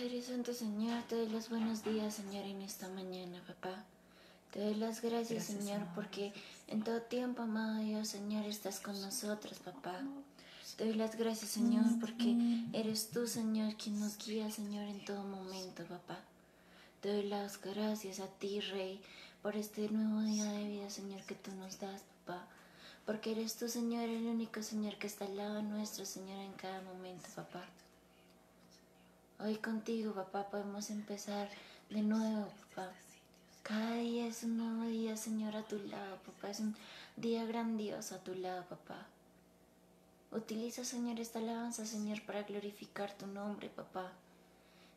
Padre Santo, Señor, te doy los buenos días, Señor, en esta mañana, papá. Te doy las gracias, Señor, porque en todo tiempo, amado Dios, Señor, estás con nosotros, papá. Te doy las gracias, Señor, porque eres tú, Señor, quien nos guía, Señor, en todo momento, papá. Te doy las gracias a ti, Rey, por este nuevo día de vida, Señor, que tú nos das, papá. Porque eres tú, Señor, el único, Señor, que está al lado nuestro, Señor, en cada momento, papá. Hoy contigo, papá, podemos empezar de nuevo, papá. Cada día es un nuevo día, Señor, a tu lado, papá. Es un día grandioso a tu lado, papá. Utiliza, Señor, esta alabanza, Señor, para glorificar tu nombre, papá.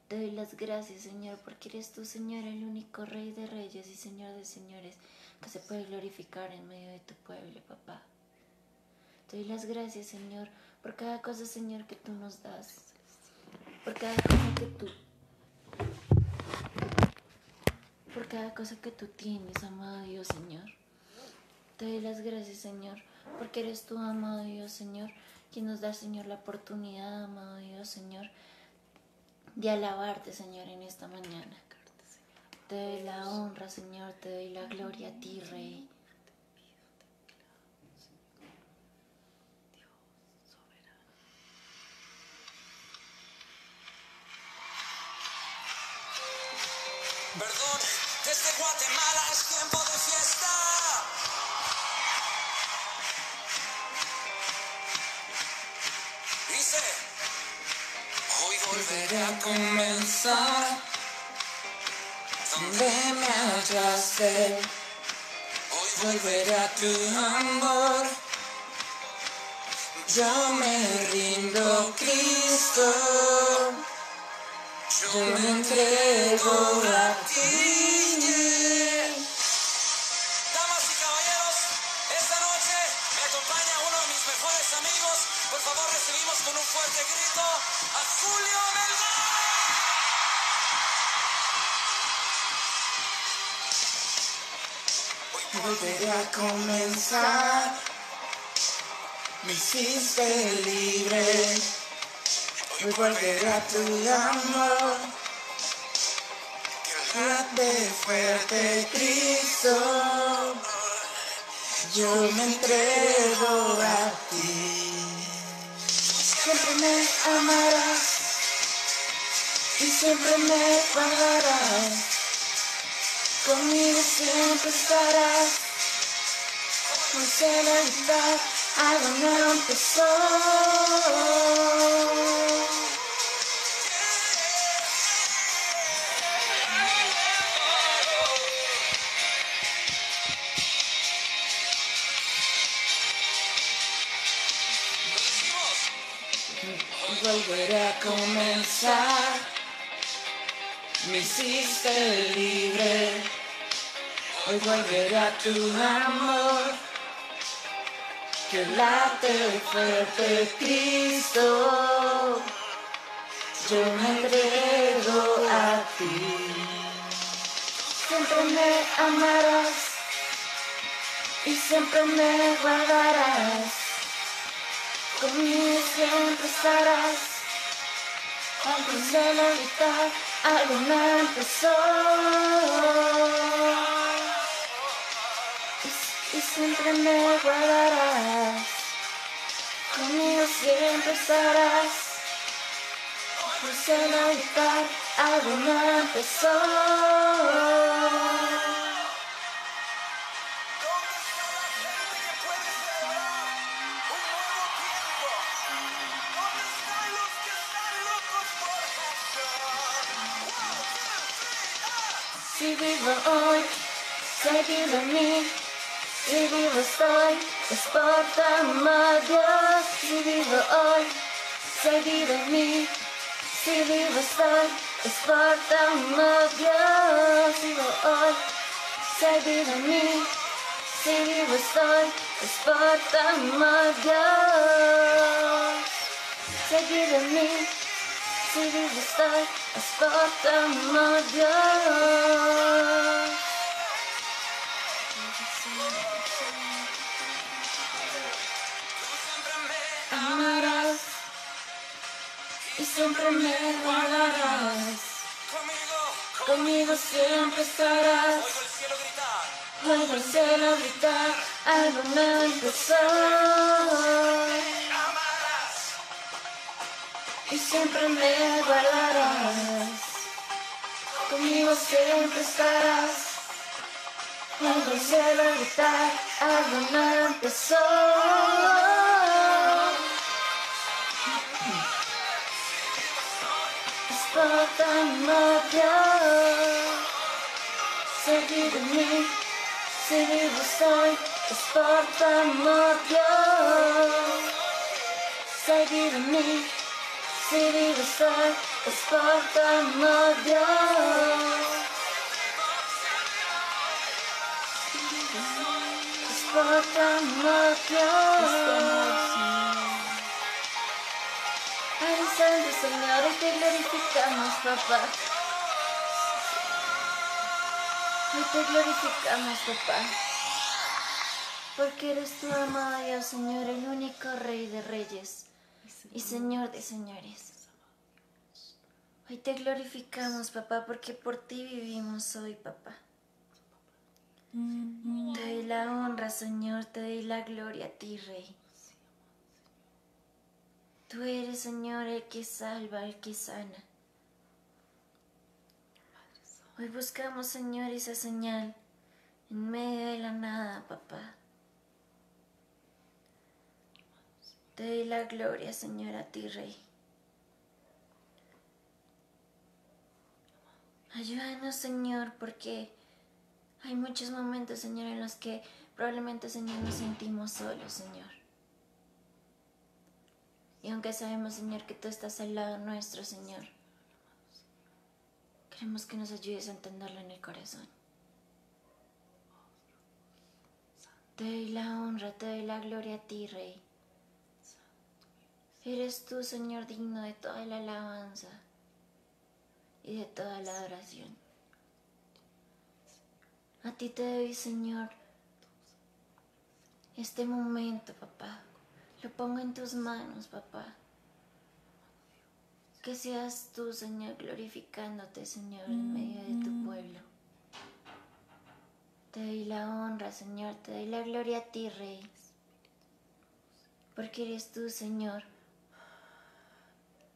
Te doy las gracias, Señor, porque eres tú, Señor, el único Rey de reyes y Señor de señores que se puede glorificar en medio de tu pueblo, papá. Te doy las gracias, Señor, por cada cosa, Señor, que tú nos das. Por cada cosa que tú tienes, amado Dios, Señor. Te doy las gracias, Señor, porque eres tú, amado Dios, Señor, quien nos da, Señor, la oportunidad, amado Dios, Señor, de alabarte, Señor, en esta mañana. Te doy la honra, Señor, te doy la gloria a ti, Rey. Perdón, desde Guatemala es tiempo de fiesta. Dice, hoy volveré a comenzar donde me hallaste. Hoy volveré a tu amor. Yo me rindo, Cristo. Yo me entrego a ti. Damas y caballeros, esta noche me acompaña uno de mis mejores amigos. Por favor, recibimos con un fuerte grito a Julio Melgar. Hoy volveré a comenzar. Me hiciste libre. Hoy volveré a tu amor. Grande, fuerte Cristo. Yo me entrego a ti. Siempre me amarás y siempre me guardarás. Conmigo siempre estarás. No sé la verdad, algo nuevo empezó. Volveré a comenzar. Me hiciste libre. Hoy volveré a tu amor. Que late fuerte Cristo. Yo me entrego a ti. Siempre me amarás y siempre me guardarás. Conmigo siempre estarás. Antes de la mitad, algo me empezó. Y siempre me guardarás. Conmigo siempre estarás. Antes de la mitad, algo me empezó. Si vivo hoy, seguido de mí. Si vivo estoy, es por tu amor, Dios. Si vivo hoy, seguido de mí. Si vivo estoy, es por tu amor, Dios. Si vivo hoy, seguido de mí. Si vivo estoy, es por tu amor, Dios. Seguido de mí. Si vivo estoy, es por tu amor, Dios. Amarás y siempre me guardarás. Conmigo siempre estarás. Oigo el cielo gritar, algo nuevo empezó. Y siempre me guardarás. Conmigo siempre estarás. Oigo el cielo gritar, algo nuevo empezó. Es por tu amor yo. Seguí de mí, si vivo soy, es por tu amor yo. Seguí de mí, si vivo soy, es por tu amor yo. Es por tu amor yo. Padre Santo, Señor, hoy te glorificamos, papá. Hoy te glorificamos, papá. Porque eres tu amado Dios, Señor, el único Rey de reyes y Señor de señores. Hoy te glorificamos, papá, porque por ti vivimos hoy, papá. Te doy la honra, Señor, te doy la gloria a ti, Rey. Tú eres, Señor, el que salva, el que sana. Hoy buscamos, Señor, esa señal en medio de la nada, papá. Te doy la gloria, Señor, a ti, Rey. Ayúdanos, Señor, porque hay muchos momentos, Señor, en los que probablemente, Señor, nos sentimos solos, Señor. Y aunque sabemos, Señor, que tú estás al lado nuestro, Señor, queremos que nos ayudes a entenderlo en el corazón. Te doy la honra, te doy la gloria a ti, Rey. Eres tú, Señor, digno de toda la alabanza y de toda la adoración. A ti te doy, Señor, este momento, papá. Lo pongo en tus manos, papá. Que seas tú, Señor, glorificándote, Señor, en medio de tu pueblo. Te doy la honra, Señor, te doy la gloria a ti, Rey. Porque eres tú, Señor,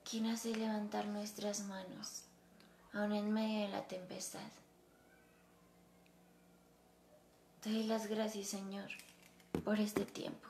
quien hace levantar nuestras manos, aun en medio de la tempestad. Te doy las gracias, Señor, por este tiempo.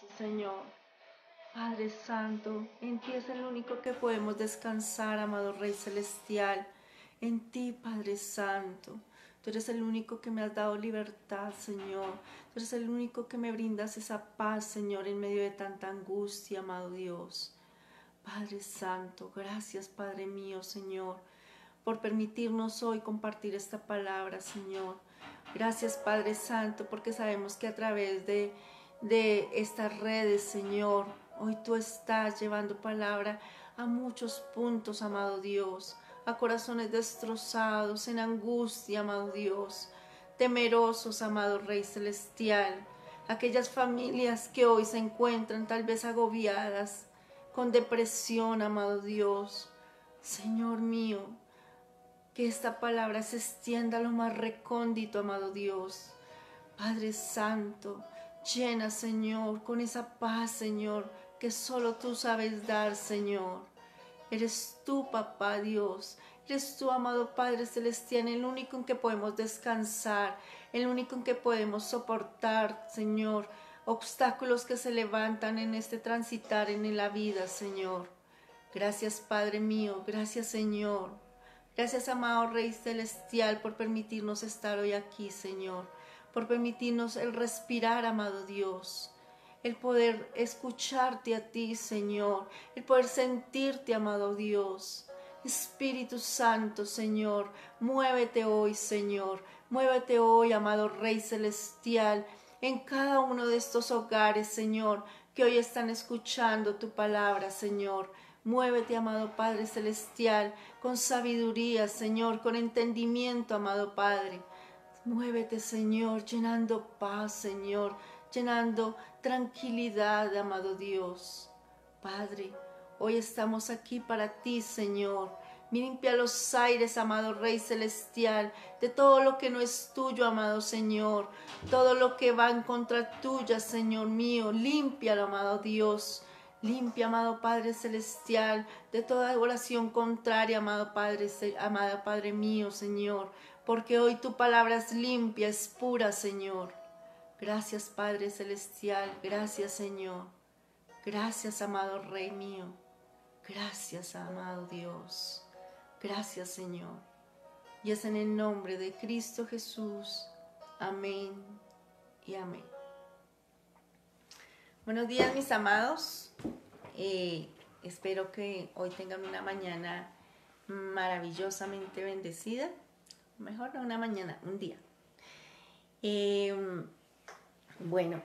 Sí, Señor. Padre Santo, en ti es el único que podemos descansar, amado Rey Celestial. En ti, Padre Santo. Tú eres el único que me has dado libertad, Señor. Tú eres el único que me brindas esa paz, Señor, en medio de tanta angustia, amado Dios. Padre Santo, gracias, Padre mío, Señor, por permitirnos hoy compartir esta palabra, Señor. Gracias, Padre Santo, porque sabemos que a través de estas redes, Señor, hoy tú estás llevando palabra a muchos puntos, amado Dios, a corazones destrozados, en angustia, amado Dios, temerosos, amado Rey Celestial, aquellas familias que hoy se encuentran tal vez agobiadas, con depresión, amado Dios. Señor mío, que esta palabra se extienda a lo más recóndito, amado Dios. Padre Santo, llena, Señor, con esa paz, Señor, que solo tú sabes dar, Señor. Eres tú, Papá Dios. Eres tú, amado Padre Celestial, el único en que podemos descansar, el único en que podemos soportar, Señor, obstáculos que se levantan en este transitar en la vida, Señor. Gracias, Padre mío. Gracias, Señor. Gracias, amado Rey Celestial, por permitirnos estar hoy aquí, Señor, por permitirnos el respirar, amado Dios, el poder escucharte a ti, Señor, el poder sentirte, amado Dios. Espíritu Santo, Señor, muévete hoy, Señor, muévete hoy, amado Rey Celestial, en cada uno de estos hogares, Señor, que hoy están escuchando tu palabra, Señor. Muévete, amado Padre Celestial, con sabiduría, Señor, con entendimiento, amado Padre. Muévete, Señor, llenando paz, Señor, llenando tranquilidad, amado Dios. Padre, hoy estamos aquí para ti, Señor. Limpia los aires, amado Rey Celestial, de todo lo que no es tuyo, amado Señor. Todo lo que va en contra tuya, Señor mío. Límpialo, amado Dios. Limpia, amado Padre Celestial, de toda oración contraria, amado Padre mío, Señor, porque hoy tu palabra es limpia, es pura, Señor. Gracias, Padre Celestial, gracias, Señor. Gracias, amado Rey mío. Gracias, amado Dios. Gracias, Señor. Y es en el nombre de Cristo Jesús. Amén y amén. Buenos días, mis amados. Espero que hoy tengan una mañana maravillosamente bendecida. Mejor no una mañana, un día. Bueno,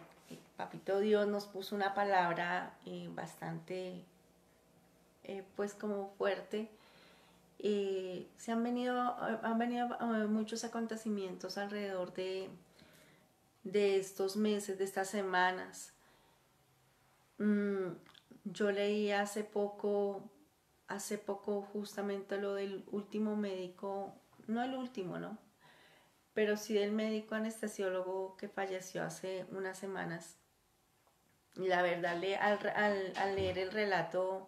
Papito Dios nos puso una palabra bastante, pues como fuerte. Han venido muchos acontecimientos alrededor de estos meses, de estas semanas. Yo leí hace poco justamente lo del último médico, no el último, ¿no? pero sí del médico anestesiólogo que falleció hace unas semanas. Y la verdad, al leer el relato,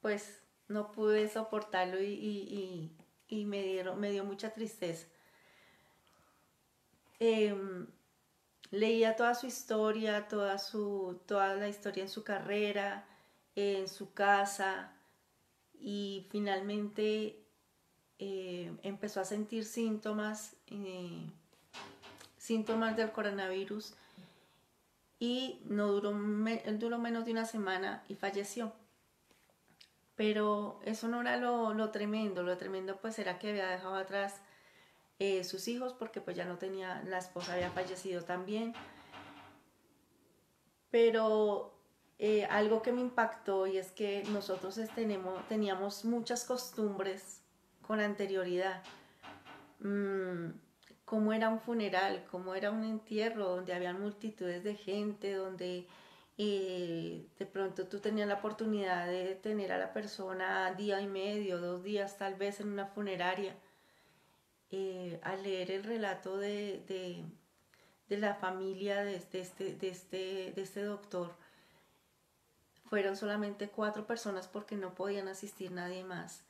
pues no pude soportarlo y me dio mucha tristeza. Leía toda su historia, toda la historia en su carrera, en su casa, y finalmente empezó a sentir síntomas del coronavirus, y no duró menos de una semana y falleció. Pero eso no era lo tremendo. Lo tremendo pues era que había dejado atrás sus hijos, porque pues ya no tenía, la esposa había fallecido también. Pero algo que me impactó, y es que nosotros teníamos muchas costumbres con anterioridad. Cómo era un funeral, cómo era un entierro, donde había multitudes de gente, donde de pronto tú tenías la oportunidad de tener a la persona día y medio, 2 días tal vez en una funeraria. Al leer el relato de la familia de este doctor, fueron solamente 4 personas porque no podían asistir nadie más,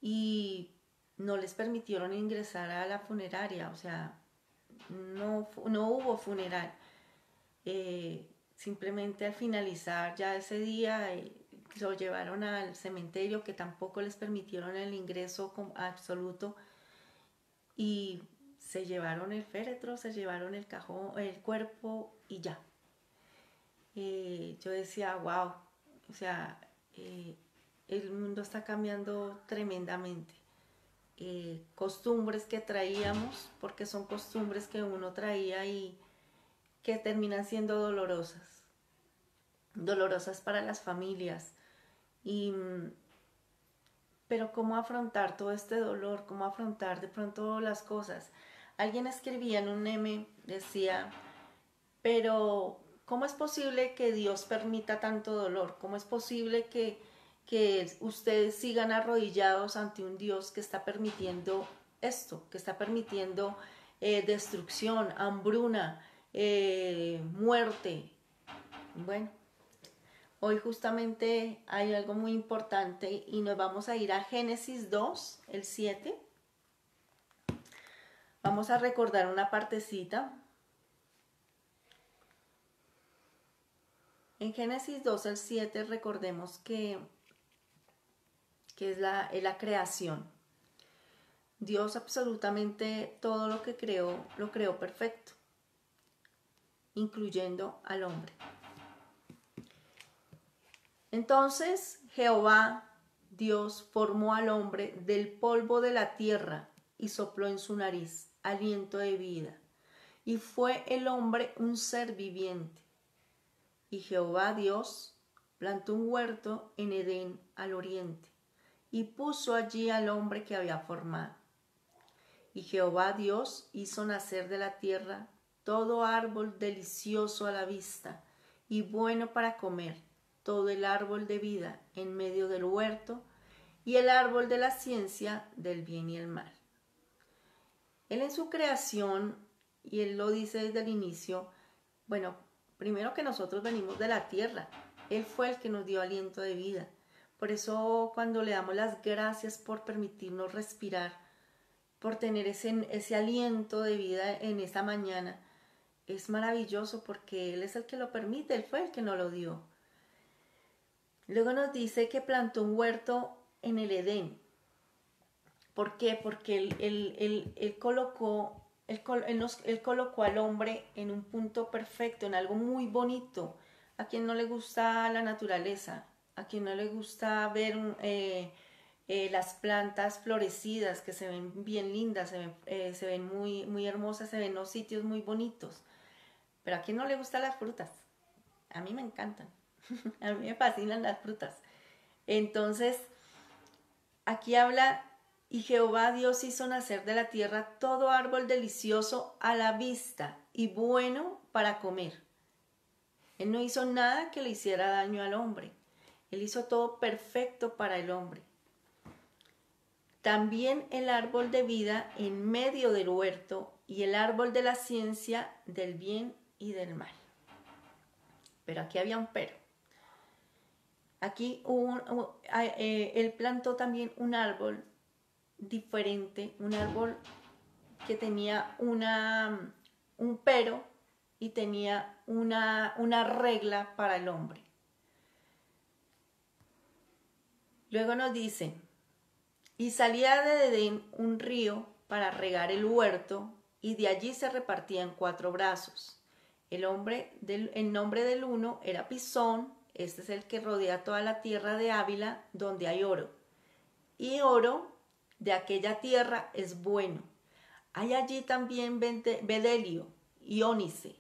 y no les permitieron ingresar a la funeraria. O sea, no hubo funeral. Simplemente al finalizar ya ese día, lo llevaron al cementerio, que tampoco les permitieron el ingreso absoluto, y se llevaron el féretro, se llevaron el cajón, el cuerpo, y ya. Yo decía, wow, o sea, el mundo está cambiando tremendamente. Costumbres que traíamos, porque son costumbres que uno traía y que terminan siendo dolorosas para las familias. Pero cómo afrontar todo este dolor, cómo afrontar de pronto las cosas. Alguien escribía en un meme, decía, pero ¿cómo es posible que Dios permita tanto dolor? ¿Cómo es posible que ustedes sigan arrodillados ante un Dios que está permitiendo esto, que está permitiendo destrucción, hambruna, muerte? Bueno, hoy justamente hay algo muy importante, y nos vamos a ir a Génesis 2, el 7. Vamos a recordar una partecita. En Génesis 2, el 7, recordemos que es la creación. Dios absolutamente todo lo que creó, lo creó perfecto, incluyendo al hombre. Entonces Jehová Dios formó al hombre del polvo de la tierra y sopló en su nariz aliento de vida, y fue el hombre un ser viviente. Y Jehová Dios plantó un huerto en Edén al oriente, y puso allí al hombre que había formado. Y Jehová Dios hizo nacer de la tierra todo árbol delicioso a la vista y bueno para comer, todo el árbol de vida en medio del huerto, y el árbol de la ciencia del bien y el mal. Él en su creación, y él lo dice desde el inicio, bueno, primero que nosotros venimos de la tierra, él fue el que nos dio aliento de vida. Por eso cuando le damos las gracias por permitirnos respirar, por tener ese aliento de vida en esta mañana, es maravilloso, porque él es el que lo permite, él fue el que nos lo dio. Luego nos dice que plantó un huerto en el Edén. ¿Por qué? Porque él colocó al hombre en un punto perfecto, en algo muy bonito. ¿A quien no le gusta la naturaleza? ¿A quien no le gusta ver las plantas florecidas, que se ven bien lindas, se ven muy, muy hermosas, se ven los sitios muy bonitos? Pero ¿a quién no le gustan las frutas? A mí me encantan. A mí me fascinan las frutas. Entonces, aquí habla: y Jehová Dios hizo nacer de la tierra todo árbol delicioso a la vista y bueno para comer. Él no hizo nada que le hiciera daño al hombre. Él hizo todo perfecto para el hombre. también el árbol de vida en medio del huerto y el árbol de la ciencia del bien y del mal. Pero aquí había un pero. Aquí él plantó también un árbol diferente, un árbol que tenía un pero y tenía una regla para el hombre. Luego nos dice, y salía de Edén un río para regar el huerto, y de allí se repartía en 4 brazos. El nombre del uno era Pisón, este es el que rodea toda la tierra de Ávila, donde hay oro. Y oro de aquella tierra es bueno. Hay allí también bedelio y ónice.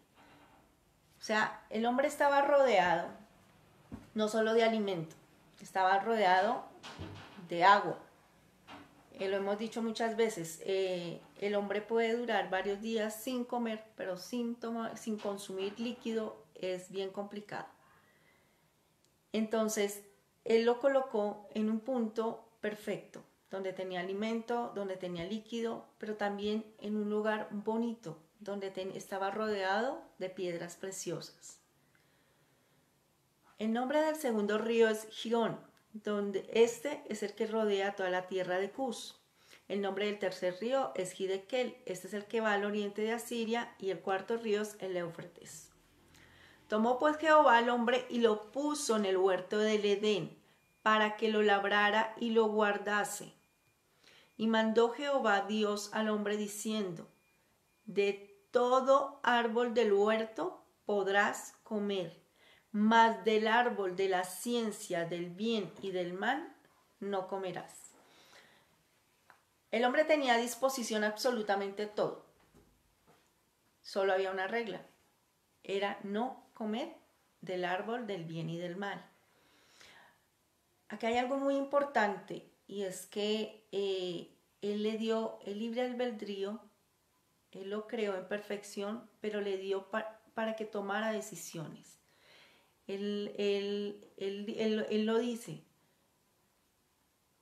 O sea, el hombre estaba rodeado no solo de alimento, estaba rodeado de agua. Lo hemos dicho muchas veces, el hombre puede durar varios días sin comer, pero sin consumir líquido es bien complicado. Entonces, él lo colocó en un punto perfecto, donde tenía alimento, donde tenía líquido, pero también en un lugar bonito, donde estaba rodeado de piedras preciosas. El nombre del segundo río es Gihón, donde este es el que rodea toda la tierra de Cus. El nombre del tercer río es Hidekel, este es el que va al oriente de Asiria, y el cuarto río es el Éufrates. Tomó pues Jehová al hombre y lo puso en el huerto del Edén, para que lo labrara y lo guardase. Y mandó Jehová Dios al hombre diciendo, de todo árbol del huerto podrás comer, mas del árbol de la ciencia del bien y del mal no comerás. El hombre tenía a disposición absolutamente todo. Solo había una regla, era no comer del árbol del bien y del mal. Acá hay algo muy importante, y es que él le dio el libre albedrío, él lo creó en perfección, pero le dio para que tomara decisiones. Él lo dice,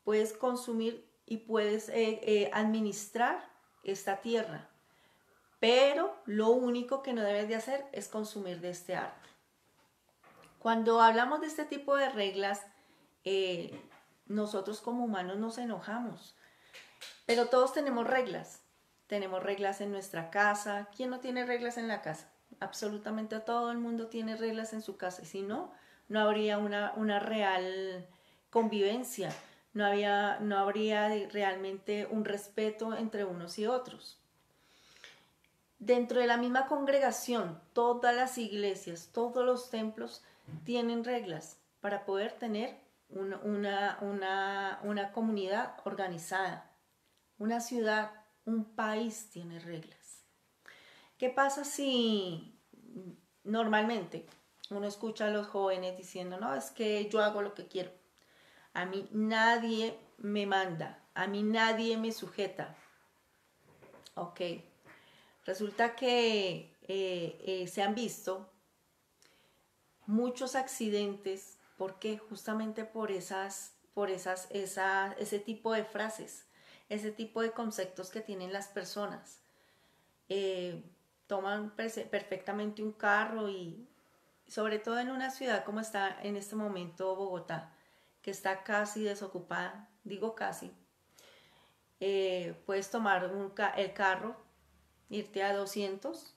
puedes consumir y puedes administrar esta tierra, pero lo único que no debes de hacer es consumir de este árbol. Cuando hablamos de este tipo de reglas, nosotros como humanos nos enojamos, pero todos tenemos reglas. Tenemos reglas en nuestra casa. ¿Quién no tiene reglas en la casa? Absolutamente todo el mundo tiene reglas en su casa, y si no, no habría una real convivencia, no habría realmente un respeto entre unos y otros. Dentro de la misma congregación, todas las iglesias, todos los templos tienen reglas para poder tener una comunidad organizada. Una ciudad, un país tiene reglas. ¿Qué pasa si normalmente uno escucha a los jóvenes diciendo, no, es que yo hago lo que quiero, a mí nadie me manda, a mí nadie me sujeta? Ok, resulta que se han visto muchos accidentes. ¿Por qué? Justamente por ese tipo de frases, ese tipo de conceptos que tienen las personas. Toman perfectamente un carro, y sobre todo en una ciudad como está en este momento Bogotá, que está casi desocupada, digo casi, puedes tomar el carro, irte a 200,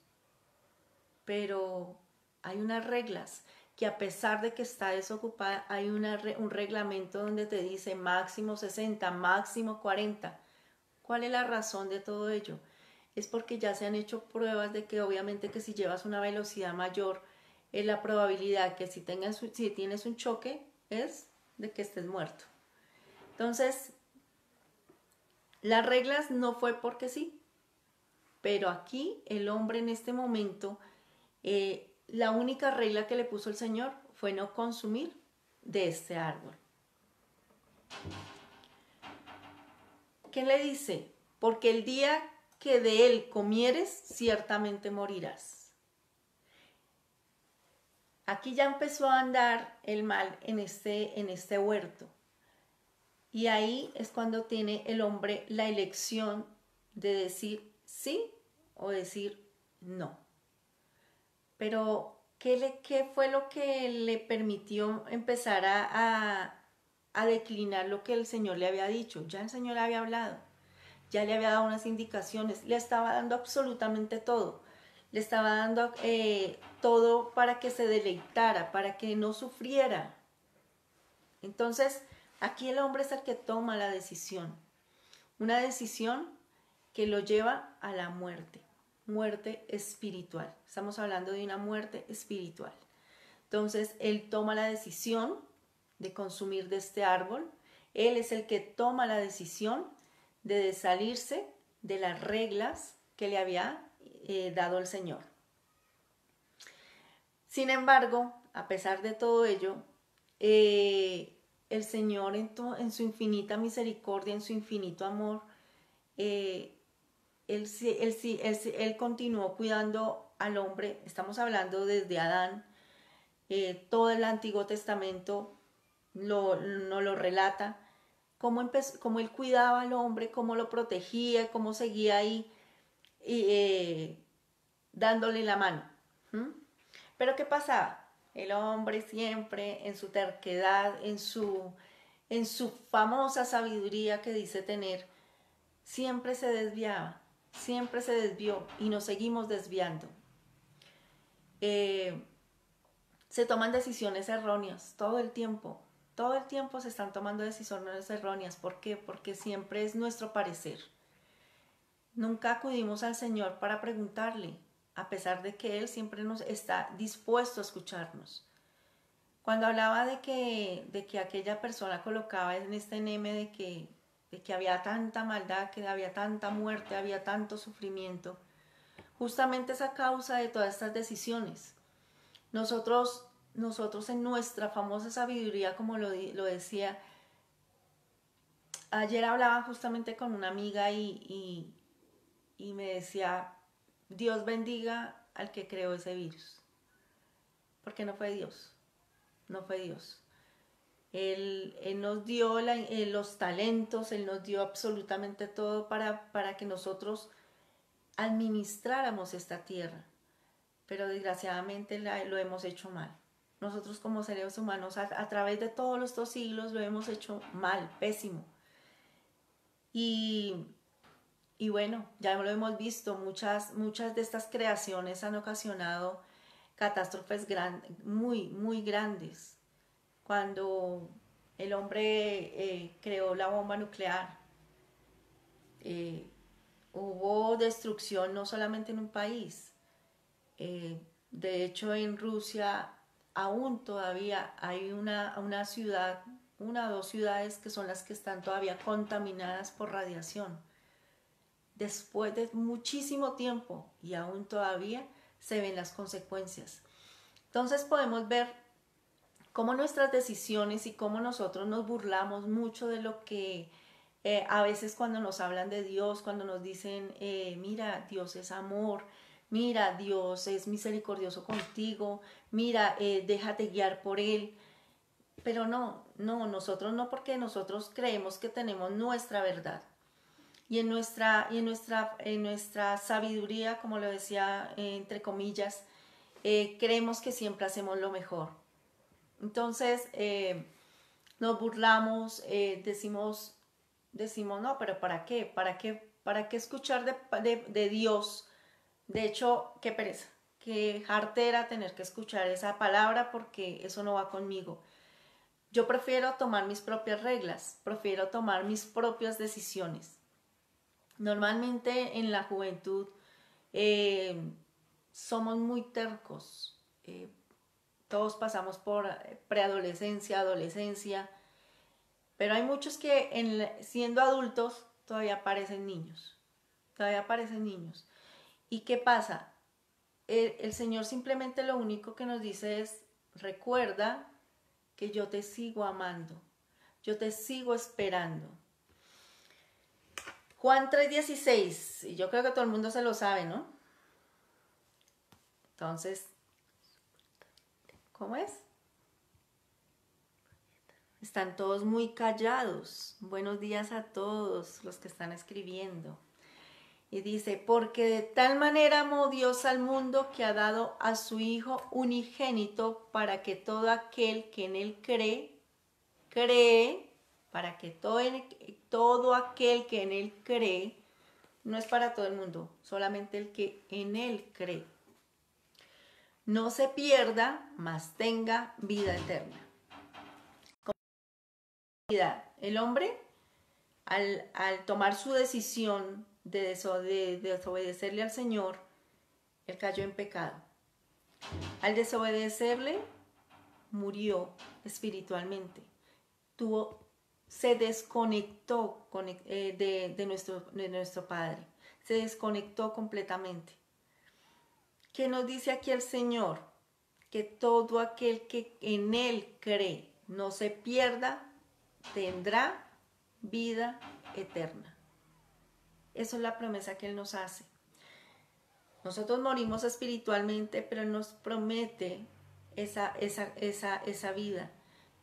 pero hay unas reglas que, a pesar de que está desocupada, hay un reglamento donde te dice máximo 60, máximo 40. ¿Cuál es la razón de todo ello? Es porque ya se han hecho pruebas de que obviamente que si llevas una velocidad mayor, la probabilidad que si tienes un choque es de que estés muerto. Entonces, las reglas no fue porque sí, pero aquí el hombre en este momento, la única regla que le puso el Señor fue no consumir de este árbol. ¿Qué le dice? Porque el día que de él comieres, ciertamente morirás. Aquí ya empezó a andar el mal en este huerto. Y ahí es cuando tiene el hombre la elección de decir sí o decir no. Pero, ¿qué fue lo que le permitió empezar a declinar lo que el Señor le había dicho? Ya el Señor le había hablado, ya le había dado unas indicaciones, le estaba dando absolutamente todo. Le estaba dando todo para que se deleitara, para que no sufriera. Entonces, aquí el hombre es el que toma la decisión. Una decisión que lo lleva a la muerte. Muerte espiritual. Estamos hablando de una muerte espiritual. Entonces, él toma la decisión de consumir de este árbol. Él es el que toma la decisión de salirse de las reglas que le había dado el Señor. Sin embargo, a pesar de todo ello, el Señor en su infinita misericordia, en su infinito amor, él continuó cuidando al hombre. Estamos hablando desde Adán. Todo el Antiguo Testamento nos lo relata. Cómo él cuidaba al hombre, cómo lo protegía, cómo seguía ahí dándole la mano. Pero ¿qué pasaba? El hombre siempre en su terquedad, en su famosa sabiduría que dice tener, siempre se desviaba, siempre se desvió y nos seguimos desviando. Se toman decisiones erróneas todo el tiempo se están tomando decisiones erróneas. ¿Por qué? Porque siempre es nuestro parecer. Nunca acudimos al Señor para preguntarle, a pesar de que Él siempre nos está dispuesto a escucharnos. Cuando hablaba de que aquella persona colocaba en este meme de que había tanta maldad, que había tanta muerte, había tanto sufrimiento, justamente es a causa de todas estas decisiones. Nosotros en nuestra famosa sabiduría, como lo decía, ayer hablaba justamente con una amiga y me decía, Dios bendiga al que creó ese virus, porque no fue Dios, no fue Dios. Él nos dio los talentos, Él nos dio absolutamente todo para que nosotros administráramos esta tierra, pero desgraciadamente lo hemos hecho mal. Nosotros como seres humanos a través de todos estos siglos lo hemos hecho mal, pésimo. Y bueno, ya lo hemos visto, muchas de estas creaciones han ocasionado catástrofes muy, muy grandes. Cuando el hombre creó la bomba nuclear, hubo destrucción no solamente en un país. De hecho, en Rusia aún todavía hay una ciudad, una o dos ciudades que son las que están todavía contaminadas por radiación. Después de muchísimo tiempo y aún todavía se ven las consecuencias. Entonces podemos ver cómo nuestras decisiones y cómo nosotros nos burlamos mucho de lo que a veces cuando nos hablan de Dios, cuando nos dicen, mira, Dios es amor, mira, Dios es misericordioso contigo, mira, déjate guiar por Él. Pero nosotros no, porque nosotros creemos que tenemos nuestra verdad. Y en nuestra sabiduría, como lo decía entre comillas, creemos que siempre hacemos lo mejor. Entonces nos burlamos, decimos, no, pero ¿para qué? ¿Para qué escuchar de Dios? De hecho, qué pereza, qué jartera tener que escuchar esa palabra, porque eso no va conmigo. Yo prefiero tomar mis propias reglas, prefiero tomar mis propias decisiones. Normalmente en la juventud somos muy tercos. Todos pasamos por preadolescencia, adolescencia, pero hay muchos que siendo adultos todavía parecen niños. ¿Y qué pasa? El Señor simplemente lo único que nos dice es, recuerda que yo te sigo amando, yo te sigo esperando. Juan 3:16, y yo creo que todo el mundo se lo sabe, ¿no? Entonces, ¿cómo es? Están todos muy callados. Buenos días a todos los que están escribiendo. Y dice, porque de tal manera amó Dios al mundo que ha dado a su Hijo unigénito para que todo aquel que en Él cree, para que todo aquel que en Él cree, no es para todo el mundo, solamente el que en Él cree, no se pierda, mas tenga vida eterna. El hombre, al tomar su decisión de desobedecerle al Señor, él cayó en pecado. Al desobedecerle, murió espiritualmente. Se desconectó de nuestro Padre. Se desconectó completamente. ¿Qué nos dice aquí el Señor? Que todo aquel que en Él cree no se pierda, tendrá vida eterna. Eso es la promesa que Él nos hace. Nosotros morimos espiritualmente, pero Él nos promete esa vida.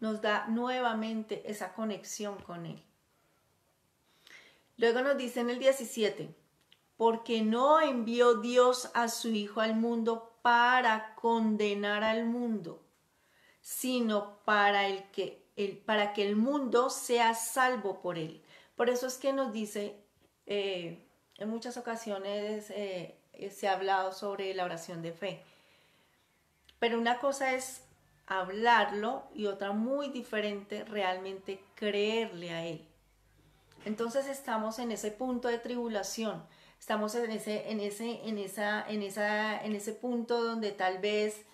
Nos da nuevamente esa conexión con Él. Luego nos dice en el 17, porque no envió Dios a su Hijo al mundo para condenar al mundo, sino para que el mundo sea salvo por Él. Por eso es que nos dice, en muchas ocasiones se ha hablado sobre la oración de fe. Pero una cosa es hablarlo y otra muy diferente realmente creerle a Él. Entonces estamos en ese punto de tribulación, estamos en ese punto donde tal vez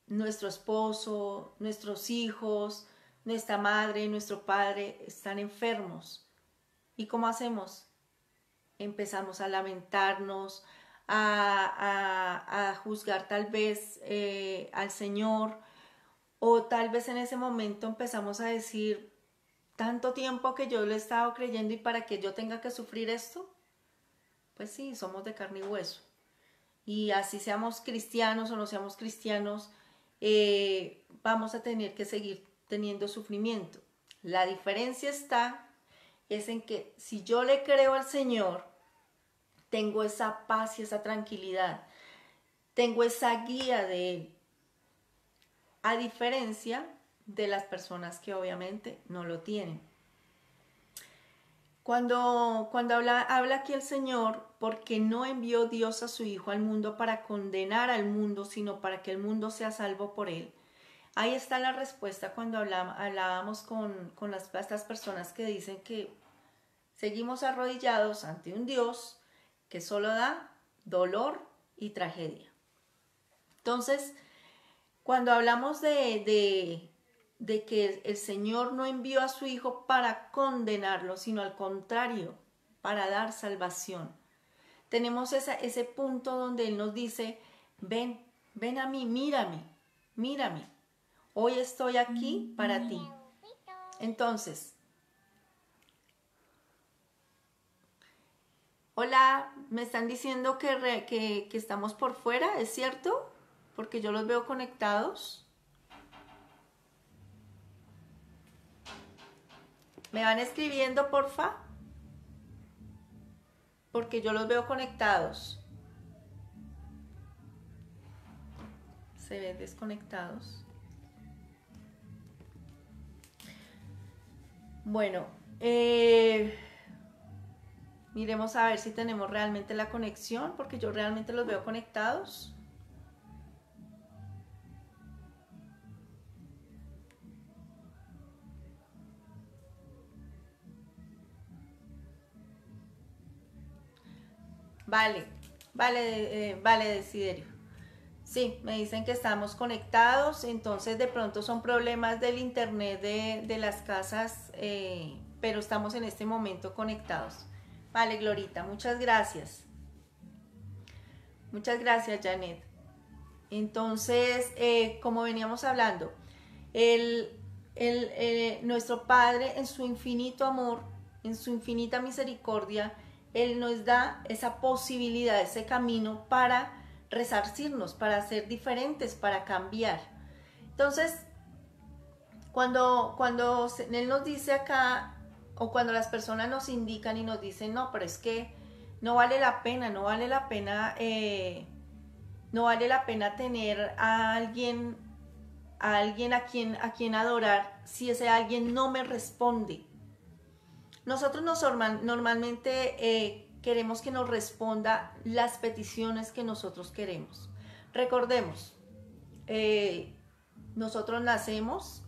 nuestro esposo, nuestros hijos, nuestra madre, nuestro padre están enfermos. ¿Y cómo hacemos? Empezamos a lamentarnos, a juzgar tal vez al Señor, o tal vez en ese momento empezamos a decir, tanto tiempo que yo le he estado creyendo y para que yo tenga que sufrir esto. Pues sí, somos de carne y hueso. Y así seamos cristianos o no seamos cristianos, vamos a tener que seguir teniendo sufrimiento. La diferencia es en que si yo le creo al Señor, tengo esa paz y esa tranquilidad, tengo esa guía de Él, a diferencia de las personas que obviamente no lo tienen. Cuando habla aquí el Señor, porque no envió Dios a su Hijo al mundo para condenar al mundo, sino para que el mundo sea salvo por Él. Ahí está la respuesta cuando hablábamos con estas personas que dicen que seguimos arrodillados ante un Dios que solo da dolor y tragedia. Entonces, cuando hablamos de que el Señor no envió a su Hijo para condenarlo, sino al contrario, para dar salvación. Tenemos ese punto donde Él nos dice, ven a mí, mírame. Hoy estoy aquí para ti. Entonces, hola, me están diciendo que estamos por fuera, ¿es cierto? Porque yo los veo conectados. ¿Me van escribiendo, porfa? Porque yo los veo conectados. Se ven desconectados. Bueno, miremos a ver si tenemos realmente la conexión, porque yo realmente los veo conectados. Vale, Desiderio. Sí, me dicen que estamos conectados, entonces de pronto son problemas del internet de las casas, pero estamos en este momento conectados. Vale, Glorita, muchas gracias. Muchas gracias, Janet. Entonces, como veníamos hablando, nuestro Padre en su infinito amor, en su infinita misericordia, Él nos da esa posibilidad, ese camino para resarcirnos, para ser diferentes, para cambiar. Entonces, Él nos dice acá, o cuando las personas nos indican y nos dicen, no, pero es que no vale la pena, no vale la pena tener a alguien a quien adorar si ese alguien no me responde. Nosotros normalmente queremos que nos responda las peticiones que nosotros queremos. Recordemos, nosotros nacemos,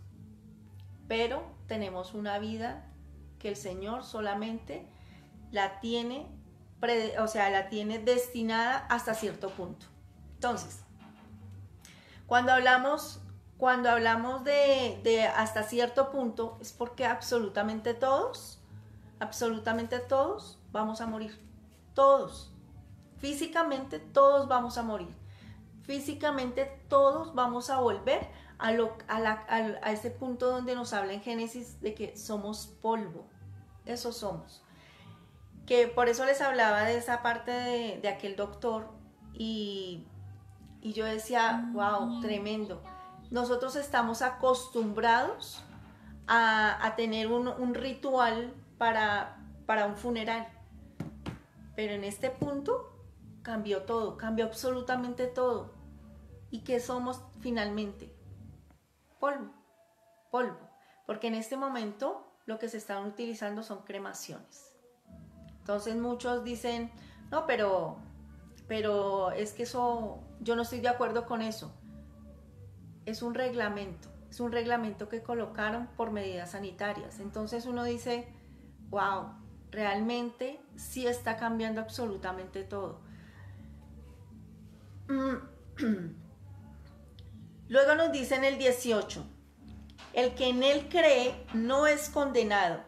pero tenemos una vida que el Señor solamente la tiene destinada hasta cierto punto. Entonces, cuando hablamos de hasta cierto punto, es porque absolutamente todos vamos a morir. Todos. Físicamente todos vamos a morir. Físicamente todos vamos a volver a ese punto donde nos habla en Génesis de que somos polvo. Eso somos. Que por eso les hablaba de esa parte de aquel doctor y yo decía, wow, tremendo. Nosotros estamos acostumbrados a tener un ritual para un funeral. Pero en este punto cambió todo, cambió absolutamente todo. ¿Y qué somos finalmente? Polvo, polvo. Porque en este momento lo que se están utilizando son cremaciones. Entonces muchos dicen, no, pero es que eso, yo no estoy de acuerdo con eso. Es un reglamento que colocaron por medidas sanitarias. Entonces uno dice, wow, realmente sí está cambiando absolutamente todo. Luego nos dice en el 18, el que en él cree no es condenado,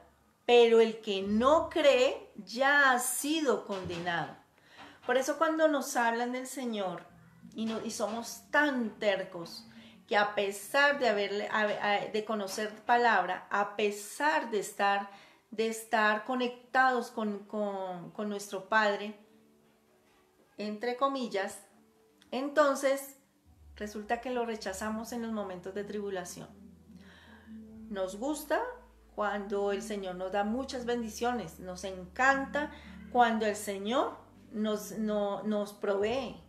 pero el que no cree ya ha sido condenado. Por eso cuando nos hablan del Señor y somos tan tercos, que a pesar de conocer palabra, a pesar de estar conectados con nuestro Padre, entre comillas, entonces resulta que lo rechazamos en los momentos de tribulación. Nos gusta cuando el Señor nos da muchas bendiciones, nos encanta cuando el Señor nos provee.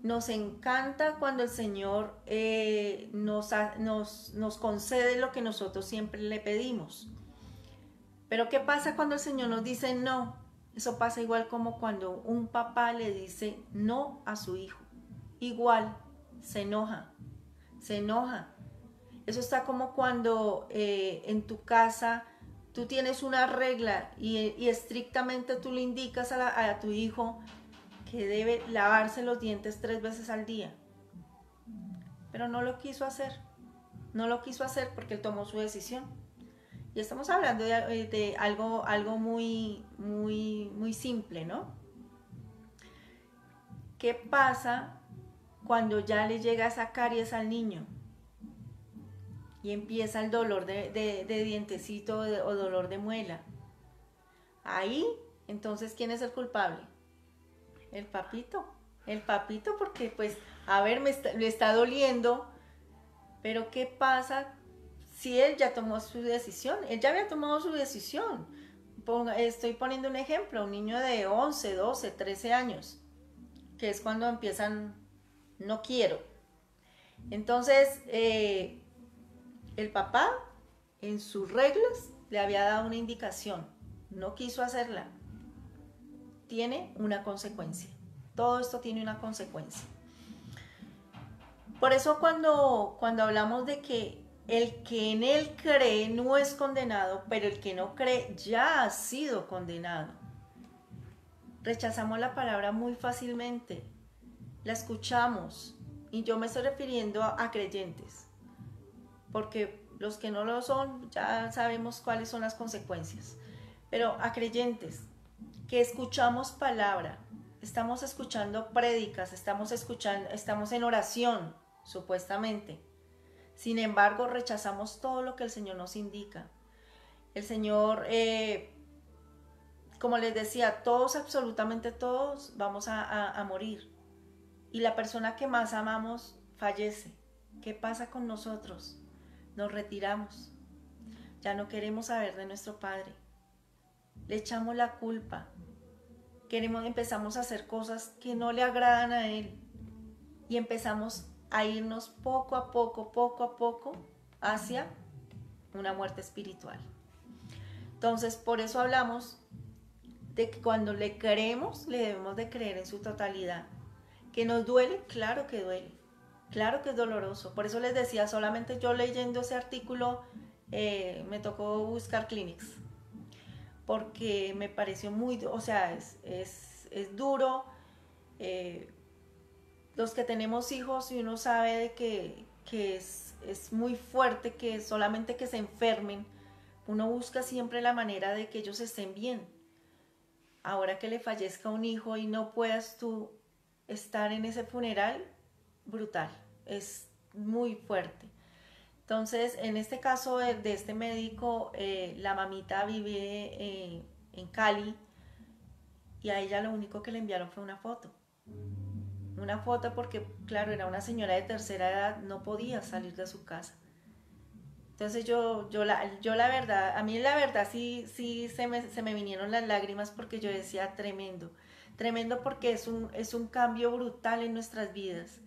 Nos encanta cuando el Señor nos concede lo que nosotros siempre le pedimos. Pero ¿qué pasa cuando el Señor nos dice no? Eso pasa igual como cuando un papá le dice no a su hijo. Igual, se enoja. Eso está como cuando en tu casa tú tienes una regla y estrictamente tú le indicas a tu hijo que debe lavarse los dientes 3 veces al día. Pero no lo quiso hacer. No lo quiso hacer porque él tomó su decisión. Y estamos hablando de algo muy, muy, muy simple, ¿no? ¿Qué pasa cuando ya le llega esa caries al niño? Y empieza el dolor de dientecito o dolor de muela. Ahí, entonces, ¿quién es el culpable? El papito porque pues, a ver, le está doliendo, pero ¿qué pasa si él ya tomó su decisión? Él ya había tomado su decisión. Estoy poniendo un ejemplo, un niño de 11, 12, 13 años, que es cuando empiezan, no quiero. Entonces, el papá, en sus reglas, le había dado una indicación, no quiso hacerla. Tiene una consecuencia. Todo esto tiene una consecuencia. Por eso cuando hablamos de que el que en él cree no es condenado, pero el que no cree ya ha sido condenado. Rechazamos la palabra muy fácilmente. La escuchamos. Y yo me estoy refiriendo a creyentes. Porque los que no lo son, ya sabemos cuáles son las consecuencias. Pero a creyentes que escuchamos palabra, estamos escuchando prédicas, estamos en oración, supuestamente. Sin embargo, rechazamos todo lo que el Señor nos indica. El Señor, como les decía, todos, absolutamente todos, vamos a morir. Y la persona que más amamos fallece. ¿Qué pasa con nosotros? nos retiramos. Ya no queremos saber de nuestro Padre. Le echamos la culpa. Empezamos a hacer cosas que no le agradan a Él. Y empezamos a irnos poco a poco hacia una muerte espiritual. Entonces, por eso hablamos de que cuando le creemos, le debemos de creer en su totalidad. ¿Que nos duele? Claro que duele. Claro que es doloroso. Por eso les decía, solamente yo leyendo ese artículo me tocó buscar Kleenex. Porque me pareció muy, o sea, es duro. Los que tenemos hijos y uno sabe de que es muy fuerte, que solamente que se enfermen, uno busca siempre la manera de que ellos estén bien. Ahora que le fallezca un hijo y no puedas tú estar en ese funeral, brutal, es muy fuerte. Entonces, en este caso de este médico, la mamita vive en Cali y a ella lo único que le enviaron fue una foto. Una foto porque, claro, era una señora de tercera edad, no podía salir de su casa. Entonces yo la verdad, a mí la verdad sí se me vinieron las lágrimas porque yo decía tremendo porque es un cambio brutal en nuestras vidas.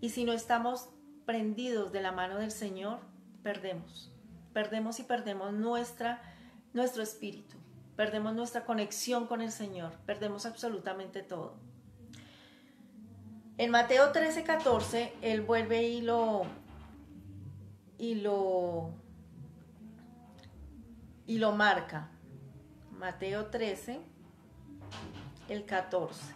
Y si no estamos prendidos de la mano del Señor, perdemos y perdemos nuestro espíritu, perdemos nuestra conexión con el Señor, perdemos absolutamente todo. En Mateo 13:14, Él vuelve y lo marca. Mateo 13, el 14.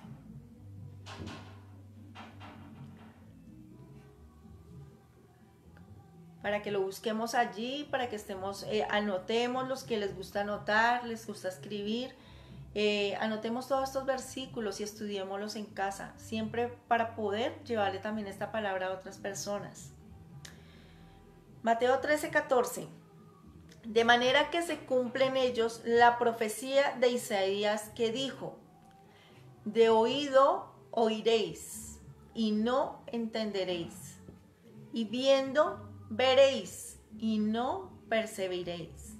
Para que lo busquemos allí, para que estemos, anotemos los que les gusta anotar, les gusta escribir. Anotemos todos estos versículos y estudiémoslos en casa, siempre para poder llevarle también esta palabra a otras personas. Mateo 13:14. De manera que se cumple en ellos la profecía de Isaías que dijo: de oído oiréis y no entenderéis, y viendo veréis y no percibiréis.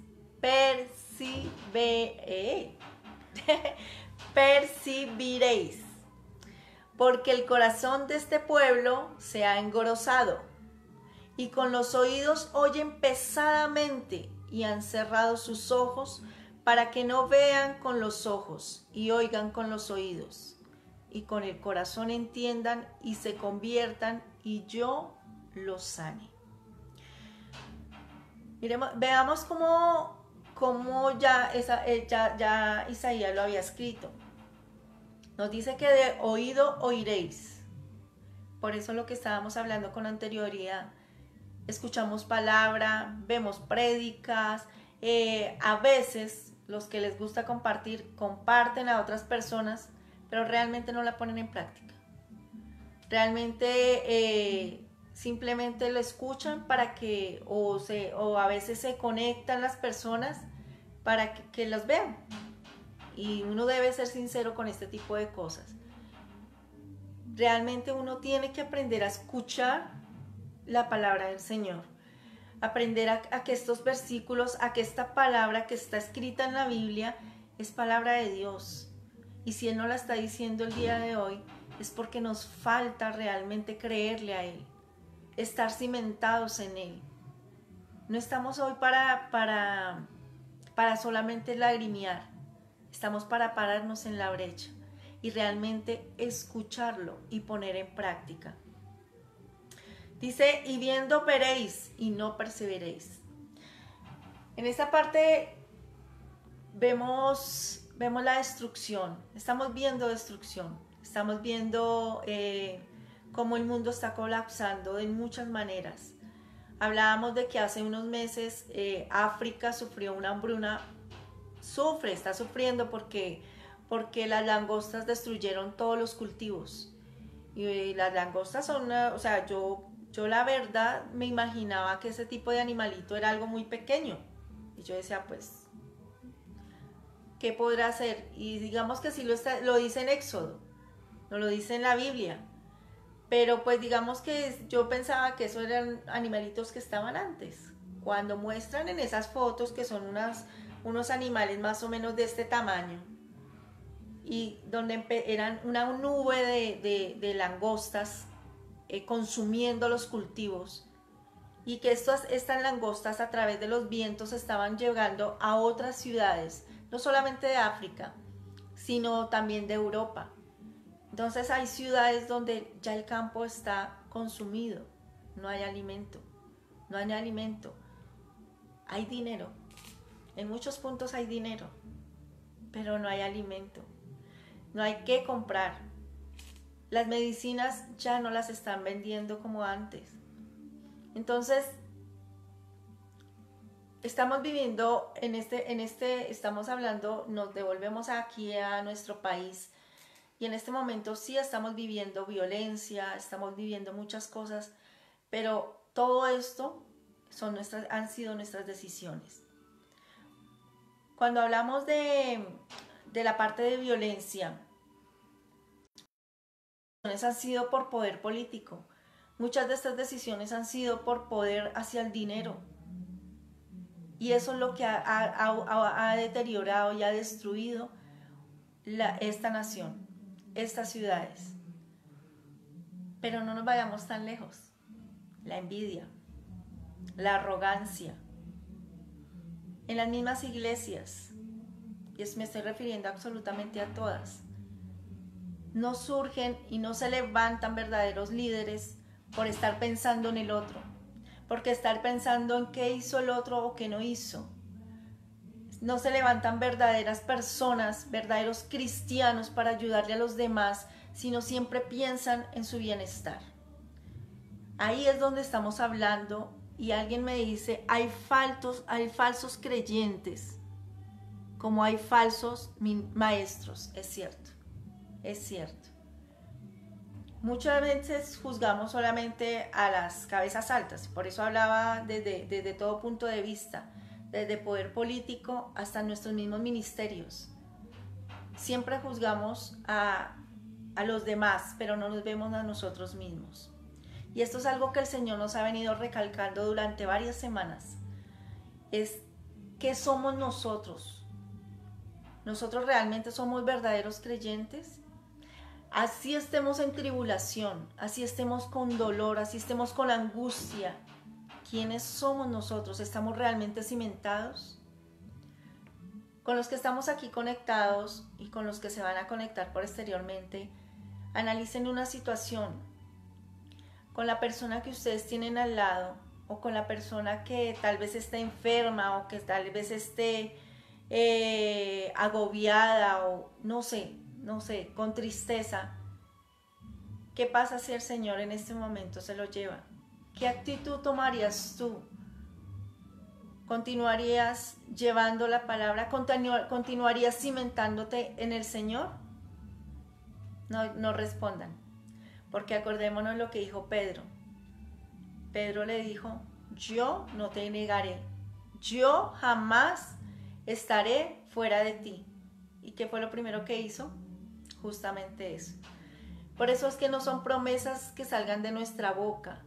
Percibiréis, porque el corazón de este pueblo se ha engrosado, y con los oídos oyen pesadamente, y han cerrado sus ojos, para que no vean con los ojos, y oigan con los oídos, y con el corazón entiendan, y se conviertan, y yo los sane. Veamos cómo ya Isaías lo había escrito. Nos dice que de oído oiréis. Por eso lo que estábamos hablando con anterioridad. Escuchamos palabra, vemos prédicas. A veces los que les gusta compartir, comparten a otras personas, pero realmente no la ponen en práctica. Realmente simplemente lo escuchan para que, o a veces se conectan las personas para que los vean. Y uno debe ser sincero con este tipo de cosas. Realmente uno tiene que aprender a escuchar la palabra del Señor. Aprender a que estos versículos, a que esta palabra que está escrita en la Biblia es palabra de Dios. Y si Él no la está diciendo el día de hoy, es porque nos falta realmente creerle a Él, estar cimentados en Él. No estamos hoy para solamente lagrimear, estamos para pararnos en la brecha y realmente escucharlo y poner en práctica. Dice, y viendo veréis y no percibiréis. En esta parte vemos la destrucción, estamos viendo destrucción, estamos viendo cómo el mundo está colapsando de muchas maneras. Hablábamos de que hace unos meses África sufrió una hambruna, está sufriendo porque las langostas destruyeron todos los cultivos. Y las langostas son, yo la verdad me imaginaba que ese tipo de animalito era algo muy pequeño. Y yo decía, pues, ¿qué podrá hacer? Y digamos que sí lo dice en Éxodo, no lo dice en la Biblia. Pero pues digamos que yo pensaba que esos eran animalitos que estaban antes. Cuando muestran en esas fotos que son unos animales más o menos de este tamaño, y donde eran una nube de langostas consumiendo los cultivos, y que estas langostas a través de los vientos estaban llegando a otras ciudades, no solamente de África, sino también de Europa. Entonces hay ciudades donde ya el campo está consumido, no hay alimento, no hay alimento, hay dinero, en muchos puntos hay dinero, pero no hay alimento, no hay qué comprar. Las medicinas ya no las están vendiendo como antes. Entonces, estamos viviendo estamos hablando, nos devolvemos aquí a nuestro país, y en este momento sí estamos viviendo violencia, estamos viviendo muchas cosas, pero todo esto han sido nuestras decisiones. Cuando hablamos de la parte de violencia, han sido por poder político. Muchas de estas decisiones han sido por poder hacia el dinero. Y eso es lo que ha deteriorado y ha destruido esta nación, estas ciudades. Pero no nos vayamos tan lejos. La envidia, la arrogancia. En las mismas iglesias, y me estoy refiriendo absolutamente a todas, no surgen y no se levantan verdaderos líderes por estar pensando en el otro, porque estar pensando en qué hizo el otro o qué no hizo. No se levantan verdaderas personas, verdaderos cristianos para ayudarle a los demás, sino siempre piensan en su bienestar. Ahí es donde estamos hablando, y alguien me dice, hay falsos creyentes, como hay falsos maestros. Es cierto, es cierto. Muchas veces juzgamos solamente a las cabezas altas, por eso hablaba desde todo punto de vista, desde poder político hasta nuestros mismos ministerios. Siempre juzgamos a los demás, pero no nos vemos a nosotros mismos. Y esto es algo que el Señor nos ha venido recalcando durante varias semanas. Es ¿qué somos nosotros? ¿Nosotros realmente somos verdaderos creyentes? Así estemos en tribulación, así estemos con dolor, así estemos con angustia. ¿Quiénes somos nosotros? ¿Estamos realmente cimentados? Con los que estamos aquí conectados y con los que se van a conectar posteriormente, analicen una situación con la persona que ustedes tienen al lado, o con la persona que tal vez esté enferma, o que tal vez esté agobiada, o no sé, con tristeza. ¿Qué pasa si el Señor en este momento se lo lleva? ¿Qué actitud tomarías tú? ¿Continuarías llevando la palabra? ¿Continuarías cimentándote en el Señor? No respondan, porque acordémonos lo que dijo Pedro. Pedro le dijo, yo no te negaré, yo jamás estaré fuera de ti. ¿Y qué fue lo primero que hizo? Justamente eso. Por eso es que no son promesas que salgan de nuestra boca,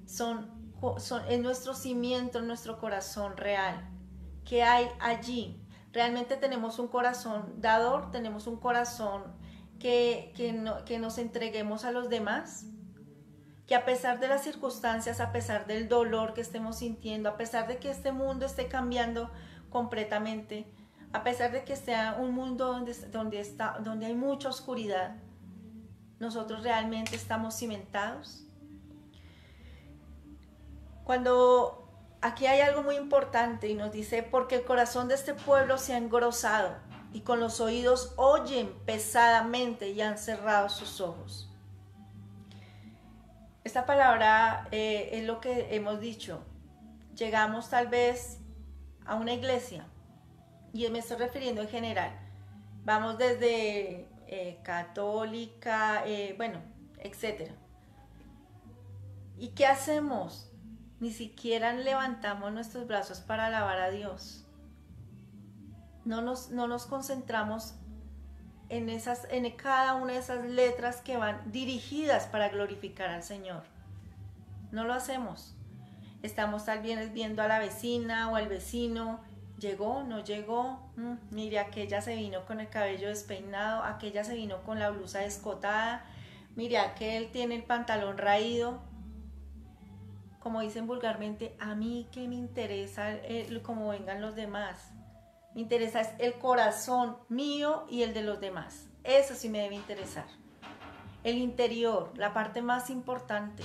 es nuestro cimiento, en nuestro corazón real. ¿Qué hay allí? Realmente tenemos un corazón dador, tenemos un corazón que nos entreguemos a los demás, que a pesar de las circunstancias, a pesar del dolor que estemos sintiendo, a pesar de que este mundo esté cambiando completamente, a pesar de que sea un mundo donde hay mucha oscuridad, nosotros realmente estamos cimentados. Cuando aquí hay algo muy importante y nos dice, porque el corazón de este pueblo se ha engrosado y con los oídos oyen pesadamente y han cerrado sus ojos. Esta palabra es lo que hemos dicho. Llegamos tal vez a una iglesia, y me estoy refiriendo en general. Vamos desde católica, etc. ¿Y qué hacemos? Ni siquiera levantamos nuestros brazos para alabar a Dios. No nos concentramos en cada una de esas letras que van dirigidas para glorificar al Señor. No lo hacemos. Estamos tal vez viendo a la vecina o al vecino. ¿Llegó? ¿No llegó? Mire, aquella se vino con el cabello despeinado, aquella se vino con la blusa descotada, mire, aquel tiene el pantalón raído. Como dicen vulgarmente, a mí qué me interesa cómo vengan los demás. Me interesa es el corazón mío y el de los demás. Eso sí me debe interesar. El interior, la parte más importante.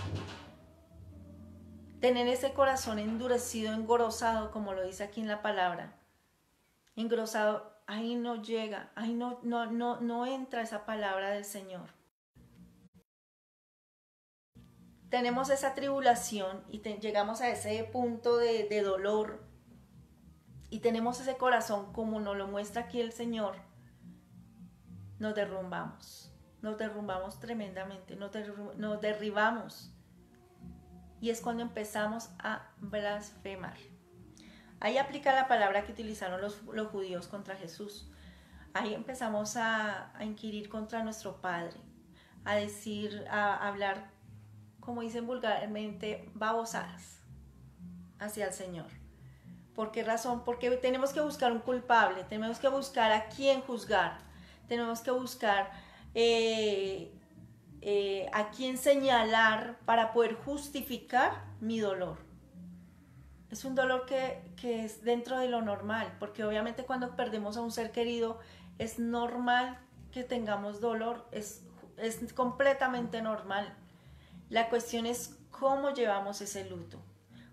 Tener ese corazón endurecido, engrosado, como lo dice aquí en la palabra. Engrosado, ahí no llega, ahí no entra esa palabra del Señor. Tenemos esa tribulación y llegamos a ese punto de dolor y tenemos ese corazón como nos lo muestra aquí el Señor. Nos derrumbamos tremendamente, nos derribamos. Y es cuando empezamos a blasfemar. Ahí aplica la palabra que utilizaron los judíos contra Jesús. Ahí empezamos a inquirir contra nuestro Padre, a decir, a hablar, como dicen vulgarmente, babosadas hacia el Señor. ¿Por qué razón? Porque tenemos que buscar un culpable, tenemos que buscar a quién juzgar, tenemos que buscar a quién señalar para poder justificar mi dolor. Es un dolor que es dentro de lo normal, porque obviamente cuando perdemos a un ser querido es normal que tengamos dolor, es completamente normal. La cuestión es cómo llevamos ese luto,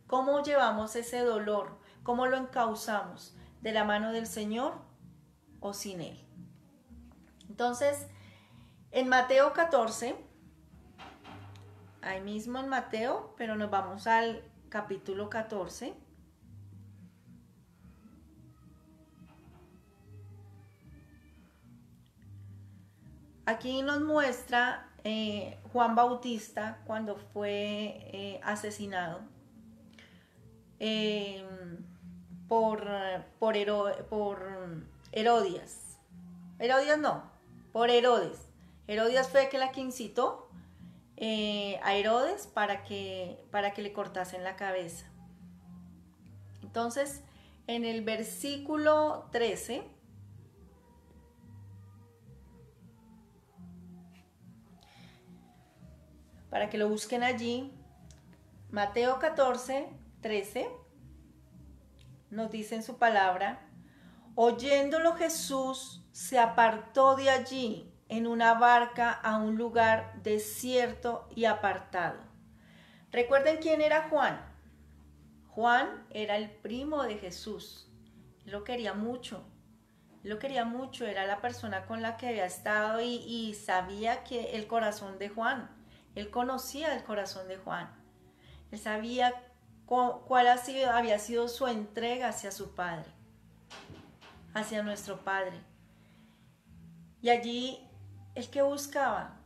cómo llevamos ese dolor, cómo lo encauzamos, de la mano del Señor o sin Él. Entonces, en Mateo 14, ahí mismo en Mateo, pero nos vamos al capítulo 14. Aquí nos muestra Juan Bautista cuando fue asesinado por Herodes. Por Herodes. Herodes fue que la que incitó a Herodes para que le cortasen la cabeza. Entonces, en el versículo 13, para que lo busquen allí, Mateo 14, 13, nos dice en su palabra: oyéndolo Jesús se apartó de allí en una barca a un lugar desierto y apartado. Recuerden quién era Juan. Juan era el primo de Jesús. Él lo quería mucho. Era la persona con la que había estado y sabía que el corazón de Juan. Él conocía el corazón de Juan. Él sabía cuál había sido su entrega hacia su Padre, hacia nuestro Padre. Y allí, ¿él qué buscaba?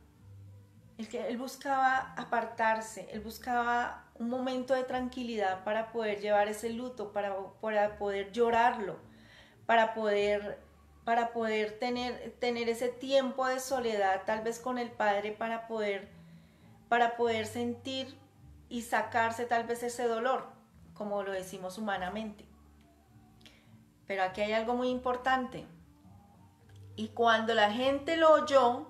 Él buscaba apartarse, él buscaba un momento de tranquilidad para poder llevar ese luto, para poder llorarlo, para poder tener ese tiempo de soledad, tal vez con el Padre, para poder sentir y sacarse tal vez ese dolor, como lo decimos humanamente. Pero aquí hay algo muy importante. Y cuando la gente lo oyó,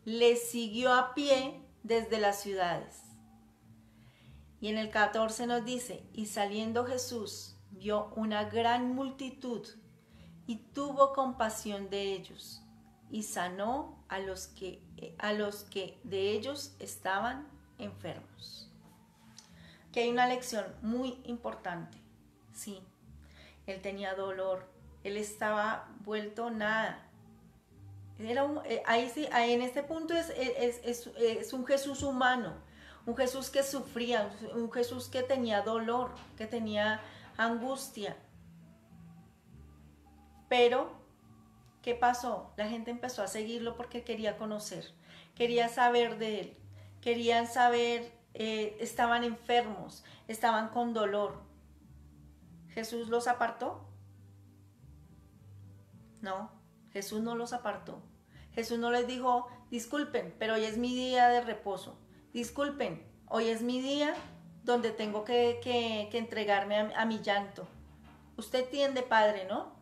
le siguió a pie desde las ciudades. Y en el 14 nos dice: y saliendo Jesús vio una gran multitud y tuvo compasión de ellos y sanó a los que de ellos estaban enfermos. Aquí hay una lección muy importante. Sí, él tenía dolor, él estaba vuelto nada. Ahí en este punto es un Jesús humano, un Jesús que sufría, un Jesús que tenía dolor, que tenía angustia. Pero, ¿qué pasó? La gente empezó a seguirlo porque quería conocer, quería saber de él, querían saber, estaban enfermos, estaban con dolor. ¿Jesús los apartó? No, Jesús no los apartó. Jesús no les dijo, disculpen, pero hoy es mi día de reposo. Disculpen, hoy es mi día donde tengo que entregarme a mi llanto. Usted entiende, Padre, ¿no?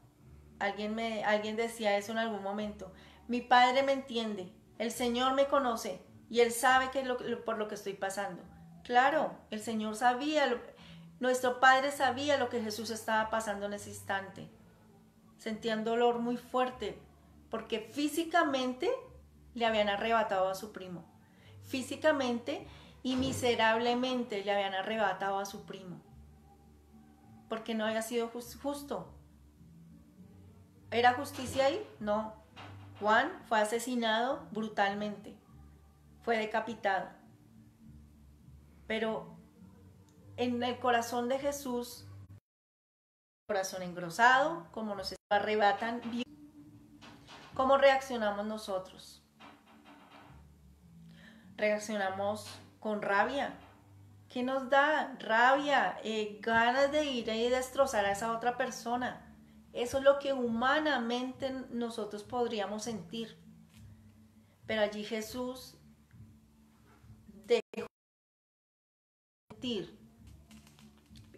Alguien decía eso en algún momento. Mi Padre me entiende, el Señor me conoce y Él sabe por lo que estoy pasando. Claro, el Señor sabía, nuestro Padre sabía lo que Jesús estaba pasando en ese instante. Sentía un dolor muy fuerte porque físicamente le habían arrebatado a su primo. Físicamente y miserablemente le habían arrebatado a su primo. Porque no había sido justo. ¿Era justicia ahí? No. Juan fue asesinado brutalmente. Fue decapitado. Pero en el corazón de Jesús, corazón engrosado, como nos arrebatan, ¿cómo reaccionamos nosotros? Reaccionamos con rabia. ¿Qué nos da? Rabia, ganas de ir y destrozar a esa otra persona. Eso es lo que humanamente nosotros podríamos sentir. Pero allí Jesús dejó de sentir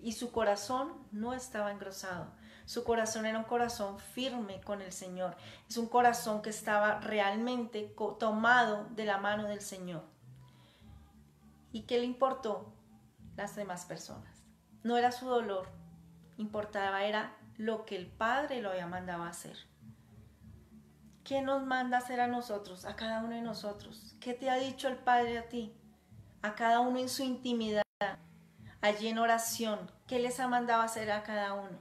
y su corazón no estaba engrosado. Su corazón era un corazón firme con el Señor. Es un corazón que estaba realmente tomado de la mano del Señor. ¿Y qué le importó? Las demás personas. No era su dolor. Importaba era lo que el Padre lo había mandado a hacer. ¿Qué nos manda a hacer a nosotros? A cada uno de nosotros. ¿Qué te ha dicho el Padre a ti? A cada uno en su intimidad. Allí en oración. ¿Qué les ha mandado a hacer a cada uno?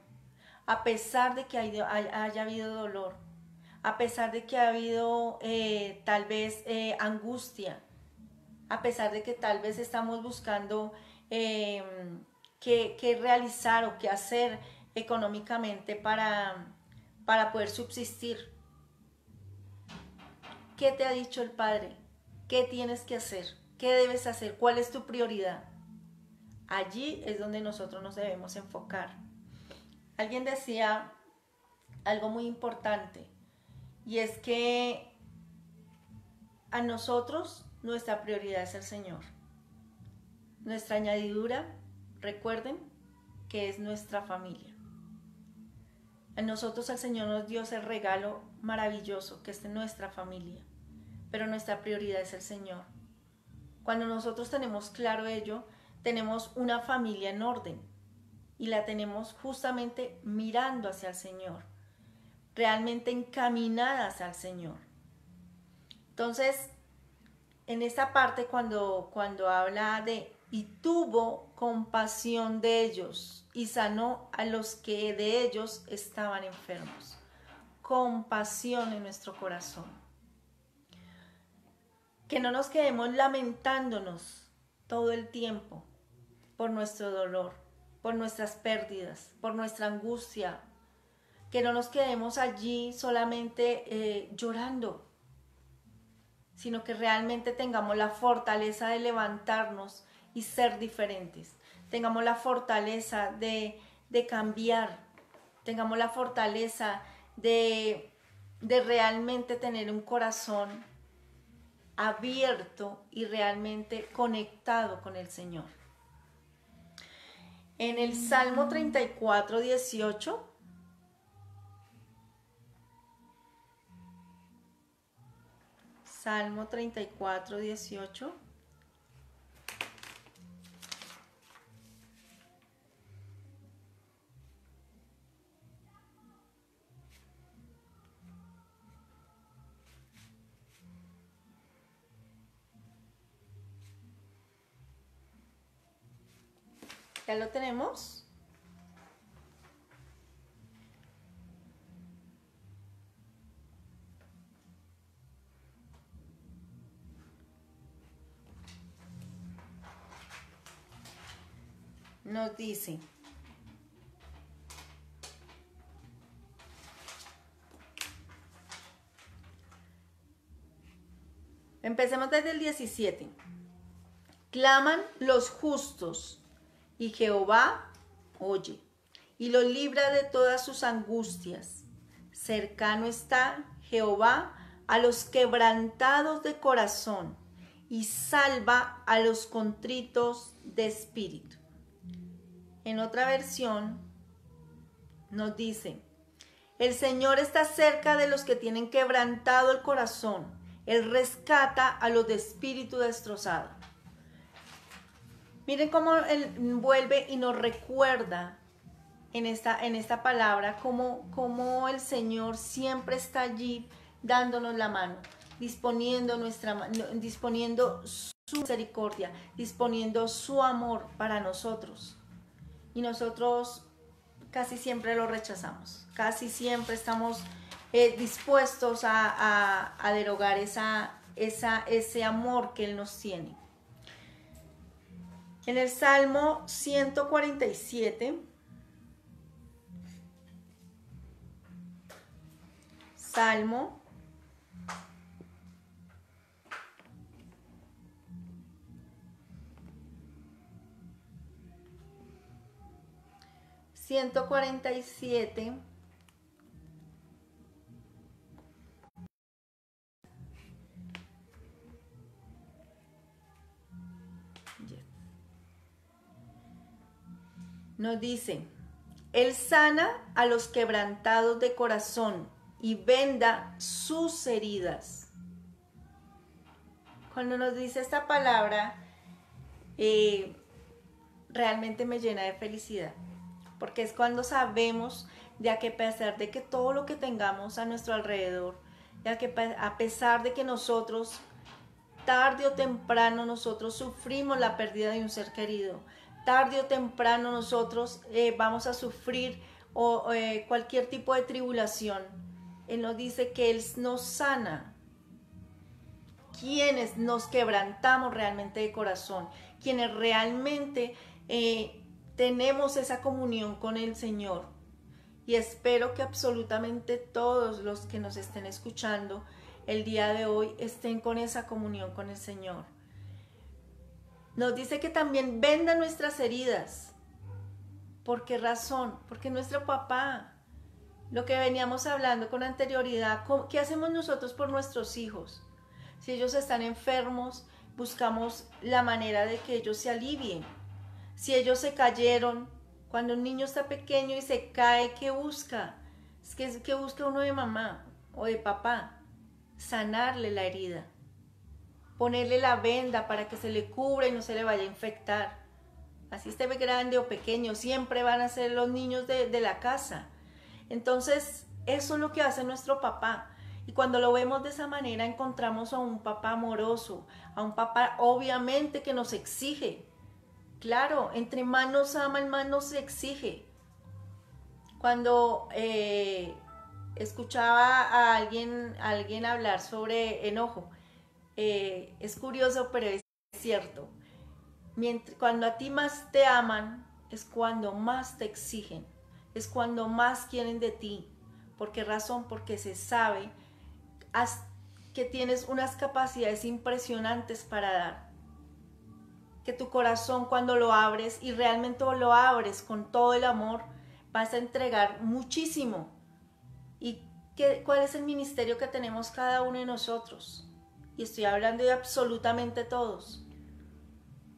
A pesar de que haya habido dolor, a pesar de que ha habido tal vez angustia, a pesar de que tal vez estamos buscando qué realizar o qué hacer económicamente para poder subsistir. ¿Qué te ha dicho el Padre? ¿Qué tienes que hacer? ¿Qué debes hacer? ¿Cuál es tu prioridad? Allí es donde nosotros nos debemos enfocar. Alguien decía algo muy importante y es que a nosotros nuestra prioridad es el Señor. Nuestra añadidura, recuerden que es nuestra familia. A nosotros el Señor nos dio ese regalo maravilloso que es nuestra familia, pero nuestra prioridad es el Señor. Cuando nosotros tenemos claro ello, tenemos una familia en orden. Y la tenemos justamente mirando hacia el Señor, realmente encaminada hacia el Señor. Entonces, en esta parte cuando habla de y tuvo compasión de ellos y sanó a los que de ellos estaban enfermos. Compasión en nuestro corazón. Que no nos quedemos lamentándonos todo el tiempo por nuestro dolor, por nuestras pérdidas, por nuestra angustia, que no nos quedemos allí solamente llorando, sino que realmente tengamos la fortaleza de levantarnos y ser diferentes, tengamos la fortaleza de cambiar, tengamos la fortaleza de realmente tener un corazón abierto y realmente conectado con el Señor. En el Salmo 34, 18, Salmo 34, 18, ¿ya lo tenemos? Nos dice, empecemos desde el 17. Claman los justos y Jehová oye y los libra de todas sus angustias. Cercano está Jehová a los quebrantados de corazón y salva a los contritos de espíritu. En otra versión nos dice: el Señor está cerca de los que tienen quebrantado el corazón. Él rescata a los de espíritu destrozado. Miren cómo Él vuelve y nos recuerda en esta palabra cómo el Señor siempre está allí dándonos la mano, disponiendo su misericordia, disponiendo su amor para nosotros. Y nosotros casi siempre lo rechazamos, casi siempre estamos dispuestos a derogar ese amor que Él nos tiene. En el Salmo 147, Salmo 147, nos dice: Él sana a los quebrantados de corazón y venda sus heridas. Cuando nos dice esta palabra, realmente me llena de felicidad, porque es cuando sabemos de que a pesar de que todo lo que tengamos a nuestro alrededor, ya que a pesar de que nosotros, tarde o temprano, nosotros sufrimos la pérdida de un ser querido, tarde o temprano nosotros vamos a sufrir cualquier tipo de tribulación, Él nos dice que Él nos sana. Quienes nos quebrantamos realmente de corazón, quienes realmente tenemos esa comunión con el Señor. Y espero que absolutamente todos los que nos estén escuchando el día de hoy estén con esa comunión con el Señor. Nos dice que también venda nuestras heridas. ¿Por qué razón? Porque nuestro papá, lo que veníamos hablando con anterioridad, ¿qué hacemos nosotros por nuestros hijos? Si ellos están enfermos, buscamos la manera de que ellos se alivien. Si ellos se cayeron, cuando un niño está pequeño y se cae, ¿qué busca? ¿Qué busca uno de mamá o de papá? Sanarle la herida, ponerle la venda para que se le cubra y no se le vaya a infectar. Así esté grande o pequeño, siempre van a ser los niños de la casa. Entonces, eso es lo que hace nuestro papá. Y cuando lo vemos de esa manera, encontramos a un papá amoroso, a un papá obviamente que nos exige. Claro, entre más nos ama, más nos exige. Cuando escuchaba a alguien hablar sobre enojo, es curioso, pero es cierto. Cuando a ti más te aman, es cuando más te exigen, es cuando más quieren de ti. ¿Por qué razón? Porque se sabe que tienes unas capacidades impresionantes para dar. Que tu corazón, cuando lo abres y realmente lo abres con todo el amor, vas a entregar muchísimo. ¿Y cuál es el ministerio que tenemos cada uno de nosotros? Y estoy hablando de absolutamente todos.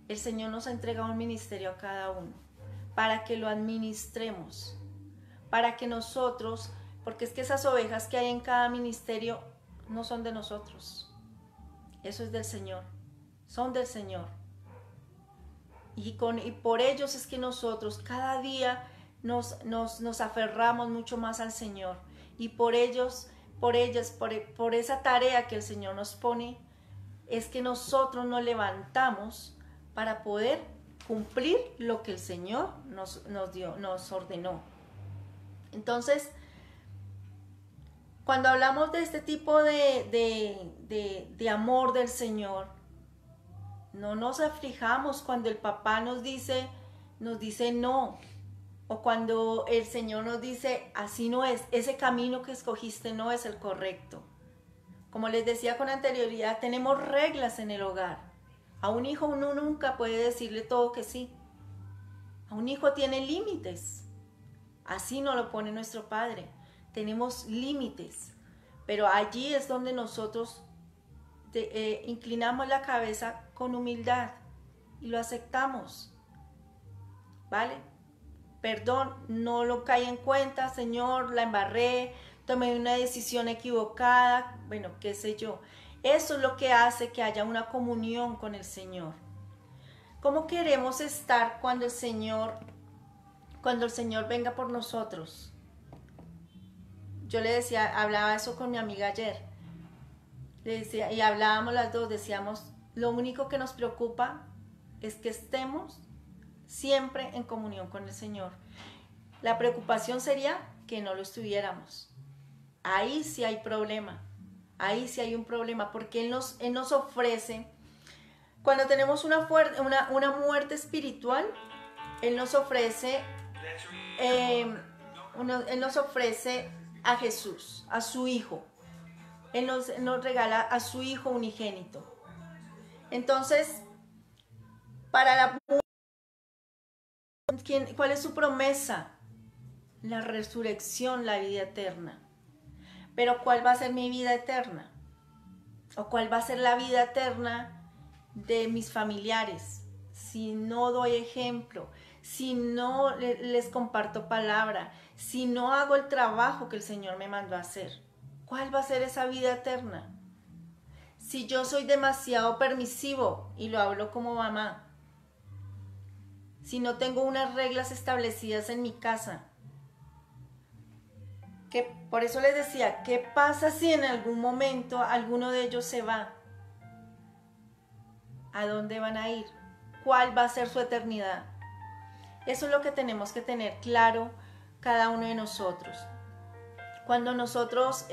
El Señor nos ha entregado un ministerio a cada uno para que lo administremos, para que nosotros, porque es que esas ovejas que hay en cada ministerio no son de nosotros, eso es del Señor, son del Señor. Y por ellos es que nosotros cada día nos aferramos mucho más al Señor. Y por ellas, por esa tarea que el Señor nos pone, es que nosotros nos levantamos para poder cumplir lo que el Señor nos ordenó. Entonces, cuando hablamos de este tipo de amor del Señor, no nos aflijamos cuando el papá nos dice no, o cuando el Señor nos dice así no es, ese camino que escogiste no es el correcto. Como les decía con anterioridad, tenemos reglas en el hogar. A un hijo uno nunca puede decirle todo que sí. A un hijo tiene límites. Así nos lo pone nuestro Padre. Tenemos límites. Pero allí es donde nosotros inclinamos la cabeza con humildad y lo aceptamos, ¿vale? Perdón, no lo caí en cuenta, Señor, la embarré, tomé una decisión equivocada, bueno, qué sé yo. Eso es lo que hace que haya una comunión con el Señor. ¿Cómo queremos estar cuando el Señor venga por nosotros? Yo le decía, hablaba eso con mi amiga ayer, le decía, y hablábamos las dos, decíamos, lo único que nos preocupa es que estemos siempre en comunión con el Señor. La preocupación sería que no lo estuviéramos. Ahí sí hay problema, ahí sí hay un problema, porque Él nos ofrece, cuando tenemos una muerte espiritual, Él nos ofrece a Jesús, a su Hijo. Él nos regala a su Hijo unigénito. Entonces, para la ¿cuál es su promesa? La resurrección, la vida eterna. Pero ¿cuál va a ser mi vida eterna? ¿O cuál va a ser la vida eterna de mis familiares? Si no doy ejemplo, si no les comparto palabra, si no hago el trabajo que el Señor me mandó a hacer, ¿cuál va a ser esa vida eterna? Si yo soy demasiado permisivo, y lo hablo como mamá, si no tengo unas reglas establecidas en mi casa, por eso les decía, ¿qué pasa si en algún momento alguno de ellos se va? ¿A dónde van a ir? ¿Cuál va a ser su eternidad? Eso es lo que tenemos que tener claro cada uno de nosotros. Cuando nosotros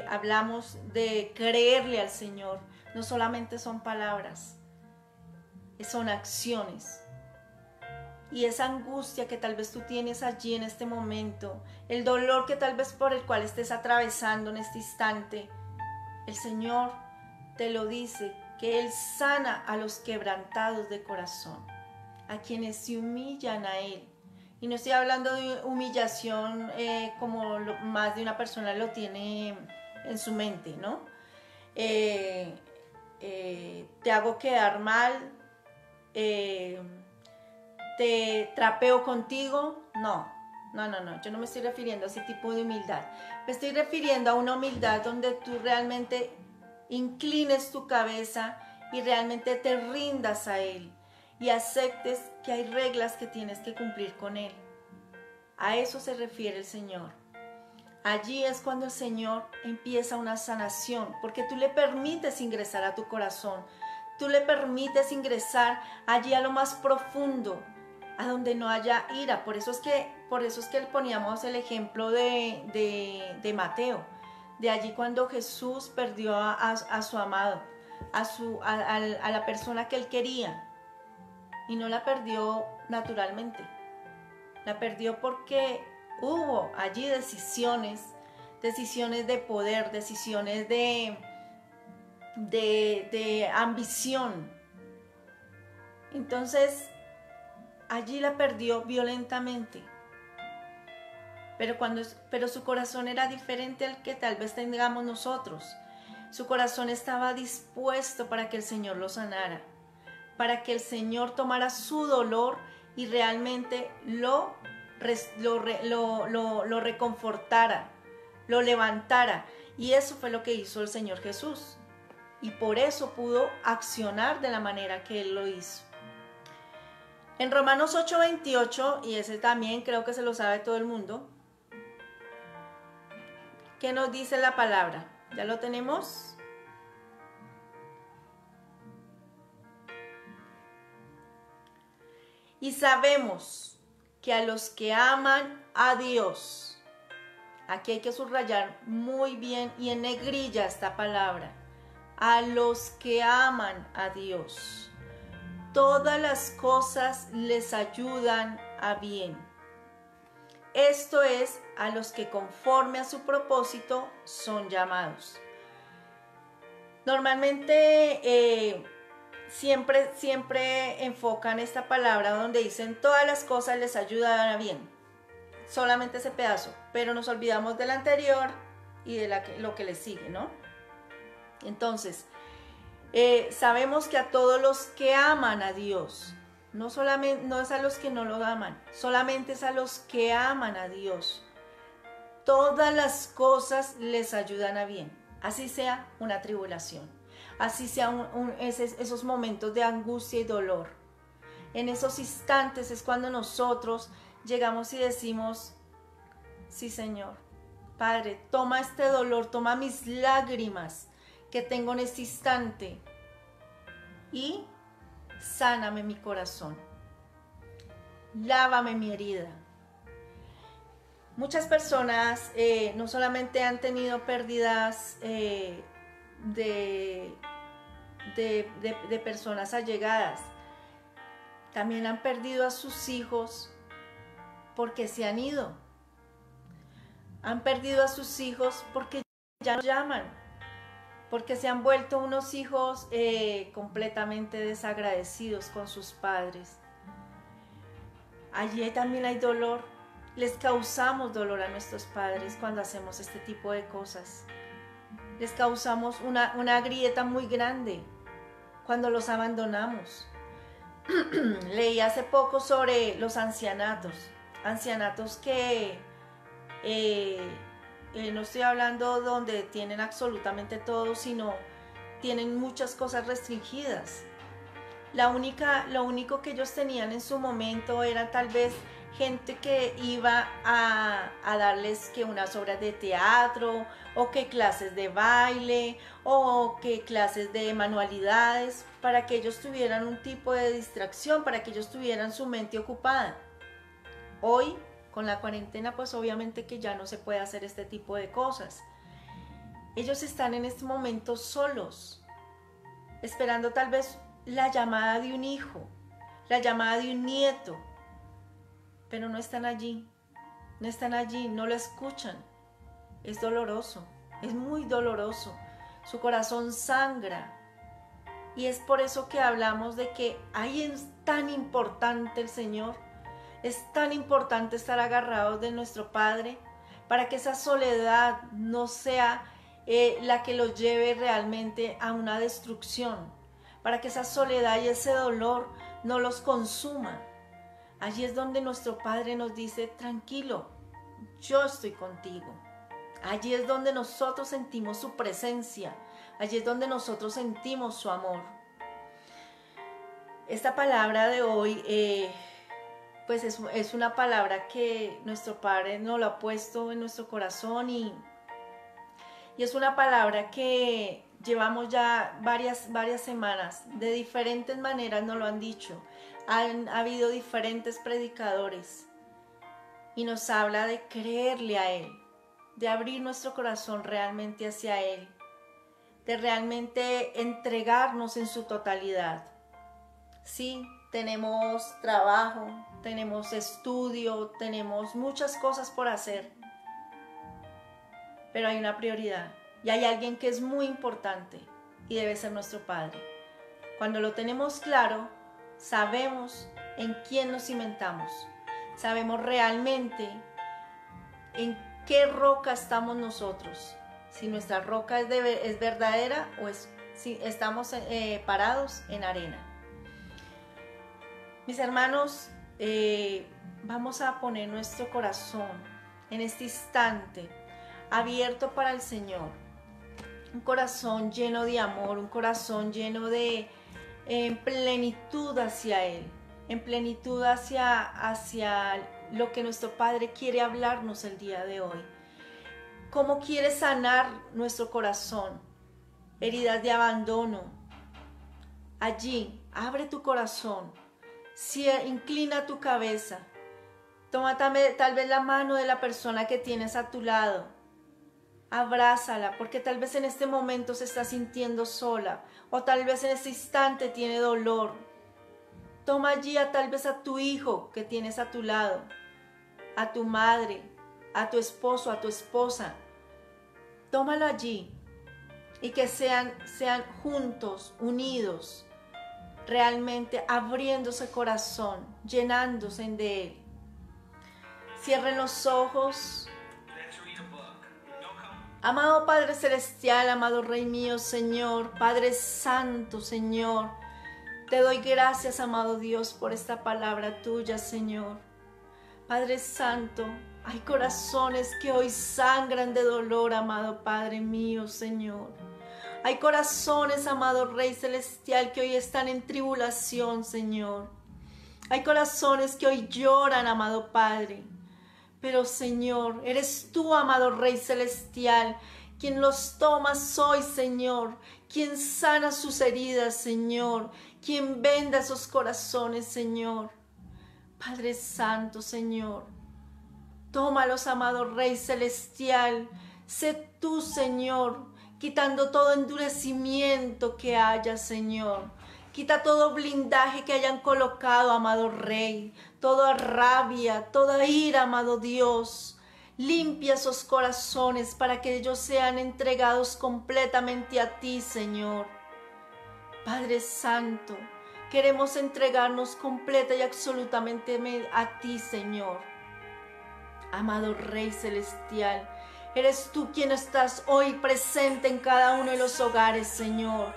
hablamos de creerle al Señor, no solamente son palabras, son acciones. Y esa angustia que tal vez tú tienes allí en este momento, el dolor que tal vez por el cual estés atravesando en este instante, el Señor te lo dice, que Él sana a los quebrantados de corazón, a quienes se humillan a Él. Y no estoy hablando de humillación como más de una persona lo tiene en su mente, ¿no? Te hago quedar mal, te trapeo contigo. No, yo no me estoy refiriendo a ese tipo de humildad. Me estoy refiriendo a una humildad donde tú realmente inclines tu cabeza y realmente te rindas a Él y aceptes que hay reglas que tienes que cumplir con Él. A eso se refiere el Señor. Allí es cuando el Señor empieza una sanación, porque tú le permites ingresar a tu corazón, tú le permites ingresar allí a lo más profundo, a donde no haya ira. Por eso es que poníamos el ejemplo de Mateo, de allí cuando Jesús perdió a su amado, a la persona que él quería, y no la perdió naturalmente, la perdió porque hubo allí decisiones de poder, decisiones de ambición. Entonces allí la perdió violentamente, pero su corazón era diferente al que tal vez tengamos nosotros. Su corazón estaba dispuesto para que el Señor lo sanara, para que el Señor tomara su dolor y realmente lo reconfortara, lo levantara. Y eso fue lo que hizo el Señor Jesús. Y por eso pudo accionar de la manera que Él lo hizo. En Romanos 8:28, y ese también creo que se lo sabe todo el mundo, ¿qué nos dice la palabra? ¿Ya lo tenemos? Y sabemos que a los que aman a Dios, aquí hay que subrayar muy bien y en negrilla esta palabra, a los que aman a Dios, todas las cosas les ayudan a bien. Esto es, a los que conforme a su propósito son llamados. Normalmente siempre enfocan esta palabra donde dicen todas las cosas les ayudan a bien. Solamente ese pedazo, pero nos olvidamos del anterior y de lo que le sigue, ¿no? Entonces, sabemos que a todos los que aman a Dios, no es a los que no lo aman, solamente es a los que aman a Dios, todas las cosas les ayudan a bien, así sea una tribulación, así sea esos momentos de angustia y dolor. En esos instantes es cuando nosotros llegamos y decimos, sí, Señor, Padre, toma este dolor, toma mis lágrimas que tengo en este instante y sáname mi corazón, lávame mi herida. Muchas personas no solamente han tenido pérdidas de personas allegadas, también han perdido a sus hijos porque se han ido. Han perdido a sus hijos porque ya no llaman, porque se han vuelto unos hijos completamente desagradecidos con sus padres. Allí también hay dolor. Les causamos dolor a nuestros padres cuando hacemos este tipo de cosas. Les causamos una grieta muy grande cuando los abandonamos. Leí hace poco sobre los ancianatos que no estoy hablando donde tienen absolutamente todo, sino tienen muchas cosas restringidas. Lo único que ellos tenían en su momento era tal vez gente que iba a darles que unas obras de teatro, o que clases de baile, o que clases de manualidades, para que ellos tuvieran un tipo de distracción, para que ellos tuvieran su mente ocupada. Hoy, con la cuarentena, pues obviamente que ya no se puede hacer este tipo de cosas. Ellos están en este momento solos, esperando tal vez la llamada de un hijo, la llamada de un nieto, pero no están allí, no lo escuchan. Es doloroso, es muy doloroso, su corazón sangra. Y es por eso que hablamos de que ahí es tan importante el Señor, es tan importante estar agarrados de nuestro Padre, para que esa soledad no sea la que los lleve realmente a una destrucción, para que esa soledad y ese dolor no los consuma. Allí es donde nuestro Padre nos dice, tranquilo, yo estoy contigo. Allí es donde nosotros sentimos su presencia, allí es donde nosotros sentimos su amor. Esta palabra de hoy, pues es una palabra que nuestro Padre nos lo ha puesto en nuestro corazón y es una palabra que llevamos ya varias semanas, de diferentes maneras nos lo han dicho. Ha habido diferentes predicadores y nos habla de creerle a Él, de abrir nuestro corazón realmente hacia Él, de realmente entregarnos en su totalidad. Sí, tenemos trabajo, tenemos estudio, tenemos muchas cosas por hacer, pero hay una prioridad y hay alguien que es muy importante y debe ser nuestro Padre. Cuando lo tenemos claro, sabemos en quién nos cimentamos, sabemos realmente en qué roca estamos nosotros, si nuestra roca es verdadera o si estamos parados en arena. Mis hermanos, vamos a poner nuestro corazón en este instante abierto para el Señor, un corazón lleno de amor, un corazón lleno de plenitud hacia Él, en plenitud hacia lo que nuestro Padre quiere hablarnos el día de hoy. ¿Cómo quiere sanar nuestro corazón? Heridas de abandono. Allí, abre tu corazón, inclina tu cabeza, toma tal vez la mano de la persona que tienes a tu lado, abrázala, porque tal vez en este momento se está sintiendo sola, o tal vez en este instante tiene dolor. Toma allí tal vez a tu hijo que tienes a tu lado, a tu madre, a tu esposo, a tu esposa. Tómalo allí y que sean juntos, unidos, realmente abriéndose corazón, llenándose de Él. Cierren los ojos Amado Padre Celestial, amado Rey mío, Señor, Padre Santo, Señor, te doy gracias, amado Dios, por esta palabra tuya, Señor. Padre Santo, hay corazones que hoy sangran de dolor, amado Padre mío, Señor. Hay corazones, amado Rey Celestial, que hoy están en tribulación, Señor. Hay corazones que hoy lloran, amado Padre. Pero, Señor, eres tú, amado Rey Celestial, quien los tomas hoy, Señor, quien sana sus heridas, Señor, quien venda esos corazones, Señor. Padre Santo, Señor, tómalos, amado Rey Celestial. Sé tú, Señor, quitando todo endurecimiento que haya, Señor. Quita todo blindaje que hayan colocado, amado Rey, toda rabia, toda ira, amado Dios. Limpia esos corazones para que ellos sean entregados completamente a ti, Señor. Padre Santo, queremos entregarnos completa y absolutamente a ti, Señor. Amado Rey Celestial, eres tú quien estás hoy presente en cada uno de los hogares, Señor.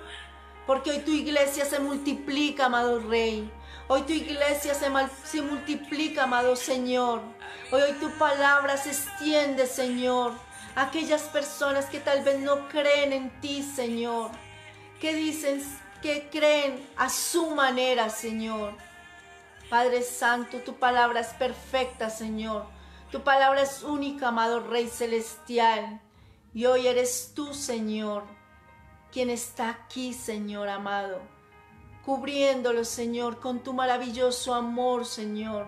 Porque hoy tu iglesia se multiplica, amado Rey. Hoy tu iglesia se multiplica, amado Señor. Hoy tu palabra se extiende, Señor. A aquellas personas que tal vez no creen en ti, Señor. Que dicen que creen a su manera, Señor. Padre Santo, tu palabra es perfecta, Señor. Tu palabra es única, amado Rey Celestial. Y hoy eres tú, Señor, quien está aquí, Señor amado, cubriéndolo, Señor, con tu maravilloso amor, Señor,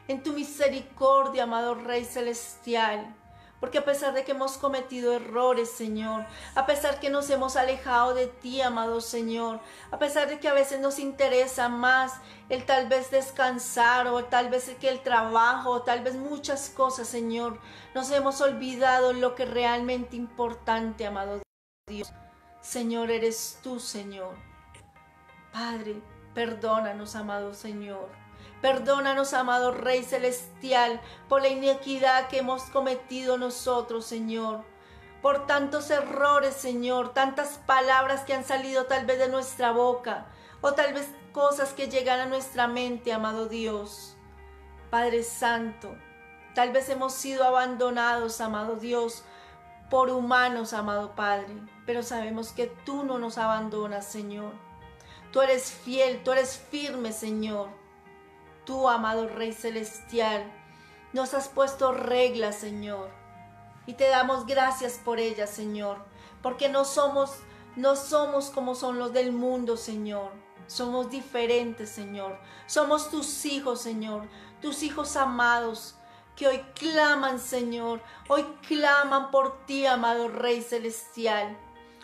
en tu misericordia, amado Rey Celestial. Porque a pesar de que hemos cometido errores, Señor, a pesar que nos hemos alejado de ti, amado Señor, a pesar de que a veces nos interesa más el tal vez descansar, o tal vez que el trabajo, o tal vez muchas cosas, Señor, nos hemos olvidado lo que es realmente importante, amado Dios. Señor, eres tú, Señor. Padre, perdónanos, amado Señor. Perdónanos, amado Rey Celestial, por la iniquidad que hemos cometido nosotros, Señor. Por tantos errores, Señor, tantas palabras que han salido tal vez de nuestra boca, o tal vez cosas que llegan a nuestra mente, amado Dios. Padre Santo, tal vez hemos sido abandonados, amado Dios, por humanos, amado Padre, pero sabemos que tú no nos abandonas, Señor. Tú eres fiel, tú eres firme, Señor. Tú, amado Rey Celestial, nos has puesto reglas, Señor, y te damos gracias por ellas, Señor, porque no somos como son los del mundo, Señor. Somos diferentes, Señor. Somos tus hijos, Señor, tus hijos amados, que hoy claman, Señor, hoy claman por ti, amado Rey Celestial.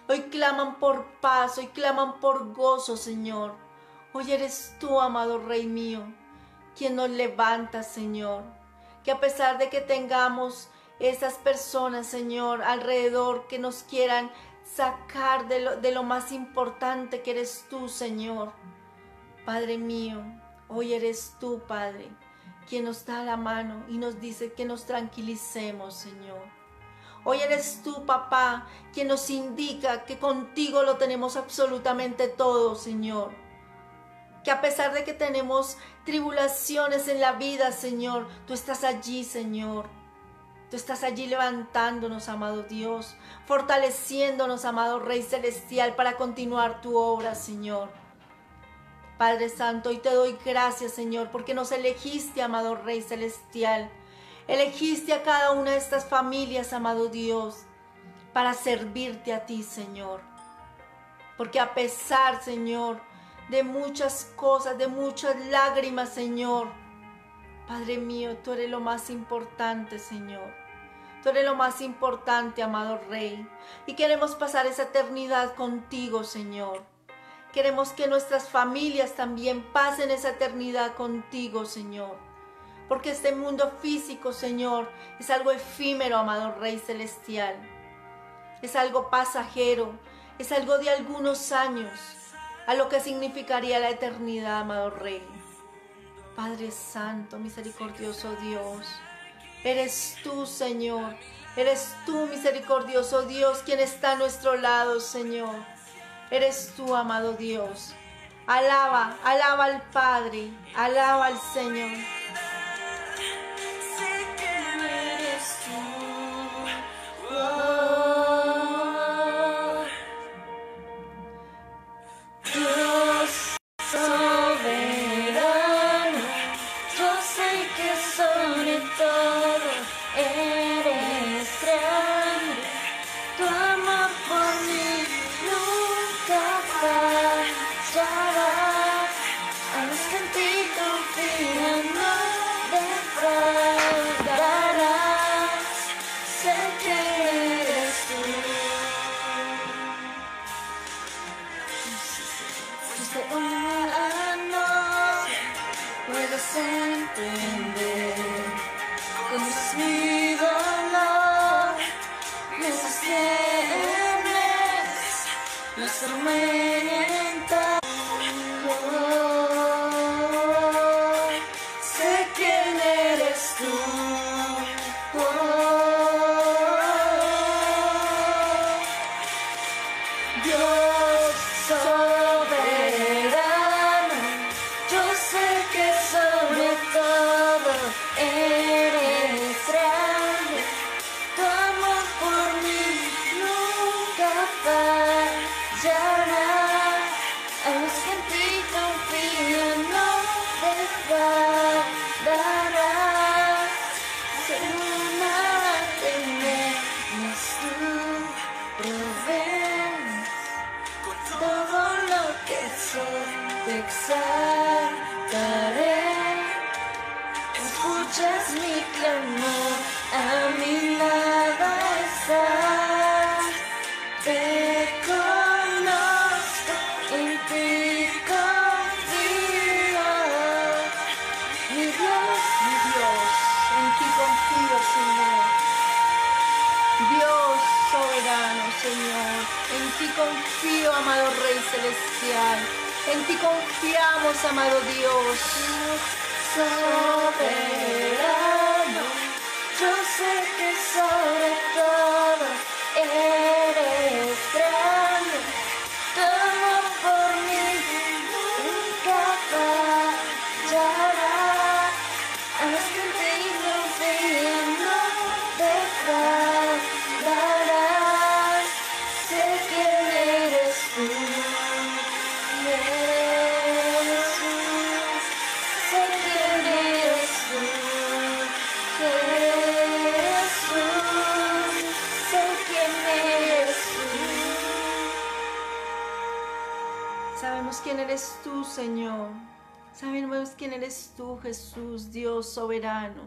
Hoy claman por paz, hoy claman por gozo, Señor. Hoy eres tú, amado Rey mío, quien nos levanta, Señor. Que a pesar de que tengamos esas personas, Señor, alrededor que nos quieran sacar de lo más importante que eres tú, Señor. Padre mío, hoy eres tú, Padre, quien nos da la mano y nos dice que nos tranquilicemos, Señor. Hoy eres tú, papá, quien nos indica que contigo lo tenemos absolutamente todo, Señor. Que a pesar de que tenemos tribulaciones en la vida, Señor, tú estás allí, Señor. Tú estás allí levantándonos, amado Dios, fortaleciéndonos, amado Rey Celestial, para continuar tu obra, Señor. Padre Santo, hoy te doy gracias, Señor, porque nos elegiste, amado Rey Celestial. Elegiste a cada una de estas familias, amado Dios, para servirte a ti, Señor. Porque a pesar, Señor, de muchas cosas, de muchas lágrimas, Señor, Padre mío, tú eres lo más importante, Señor. Tú eres lo más importante, amado Rey. Y queremos pasar esa eternidad contigo, Señor. Queremos que nuestras familias también pasen esa eternidad contigo, Señor. Porque este mundo físico, Señor, es algo efímero, amado Rey Celestial. Es algo pasajero, es algo de algunos años, a lo que significaría la eternidad, amado Rey. Padre Santo, misericordioso Dios, eres tú, Señor, Eres tú, misericordioso Dios, quien está a nuestro lado, Señor. Eres tú, amado Dios. Alaba, alaba al Padre, alaba al Señor. Sé que eres tú. Dios soberano, yo sé que sobre todo eres grande. Tu amor por mí nunca fallará. A los que en ti confían no defraudarás. Sé que eres tú. Fuiste humano, puedes entender. Conoces mi dolor, me sostienes, las tormentas. Sé quién eres tú. Dios soberano, yo sé que sobre todo eres grande. Tu amor por mí nunca fallará. A los que en ti confían no defraudarás. Segura temes tú, provees todo lo que soy, te exaltaré. Escuchas mi clamor, a mi lado estás. Te conozco, en ti confío. Mi Dios, En ti confío, Señor. Dios soberano, Señor. En ti confío, amado Rey Celestial. En ti confiamos, amado Dios. soberano, yo sé que sobre todo eres grande. Tu amor por mí nunca fallará. A los que en ti confían no defraudarás. Sé quién eres tú, Jesús. Sé quién eres tú, Jesús. Sé quién eres Sabemos quién eres tú, Señor. Sabemos quién eres tú, Jesús, Dios soberano,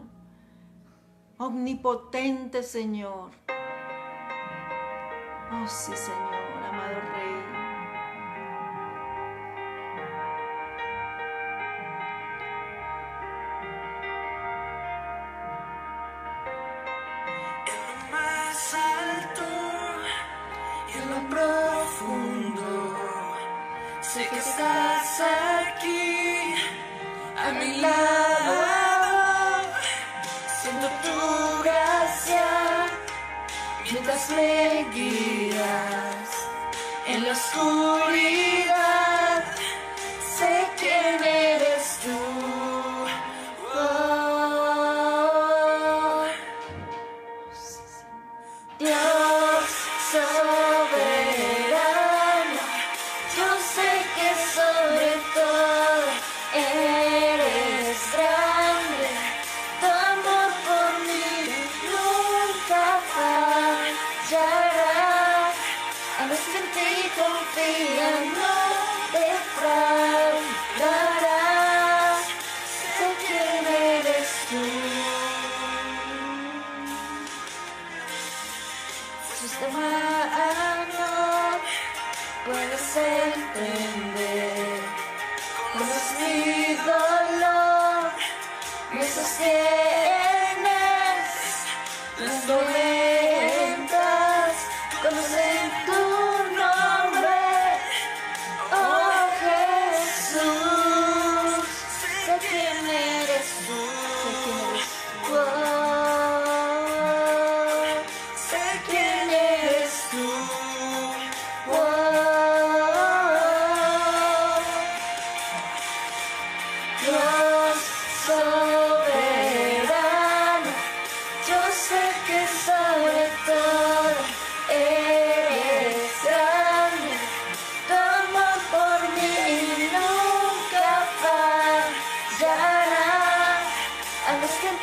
omnipotente, Señor. Oh, sí, Señor, amado Rey. en lo más alto y en lo profundo. Sé que estás aquí a mi lado. Siento tu gracia mientras me guías en la oscuridad. Sé quién eres tú. Oh, Dios soberano, yo sé que sobre todo eres grande. Tu amor por mí nunca fallará. A los que en ti confían no defraudarás. Sé quién eres tú. Fuiste humano, puedes entender. Conoces mi dolor, me sostienes. Las tormentas conocen tu nombre, oh Jesús. Sé quién eres tú. Oh,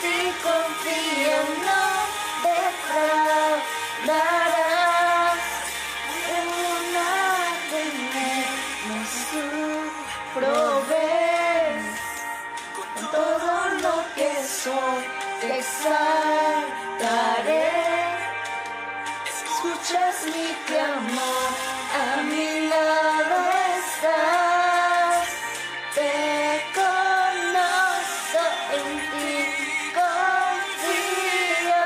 ti confío, no defraudarás. Una de menos tú provees. Con todo lo que soy te exaltaré. Escuchas mi clamor, a mi lado estás. Te conozco, en ti confío.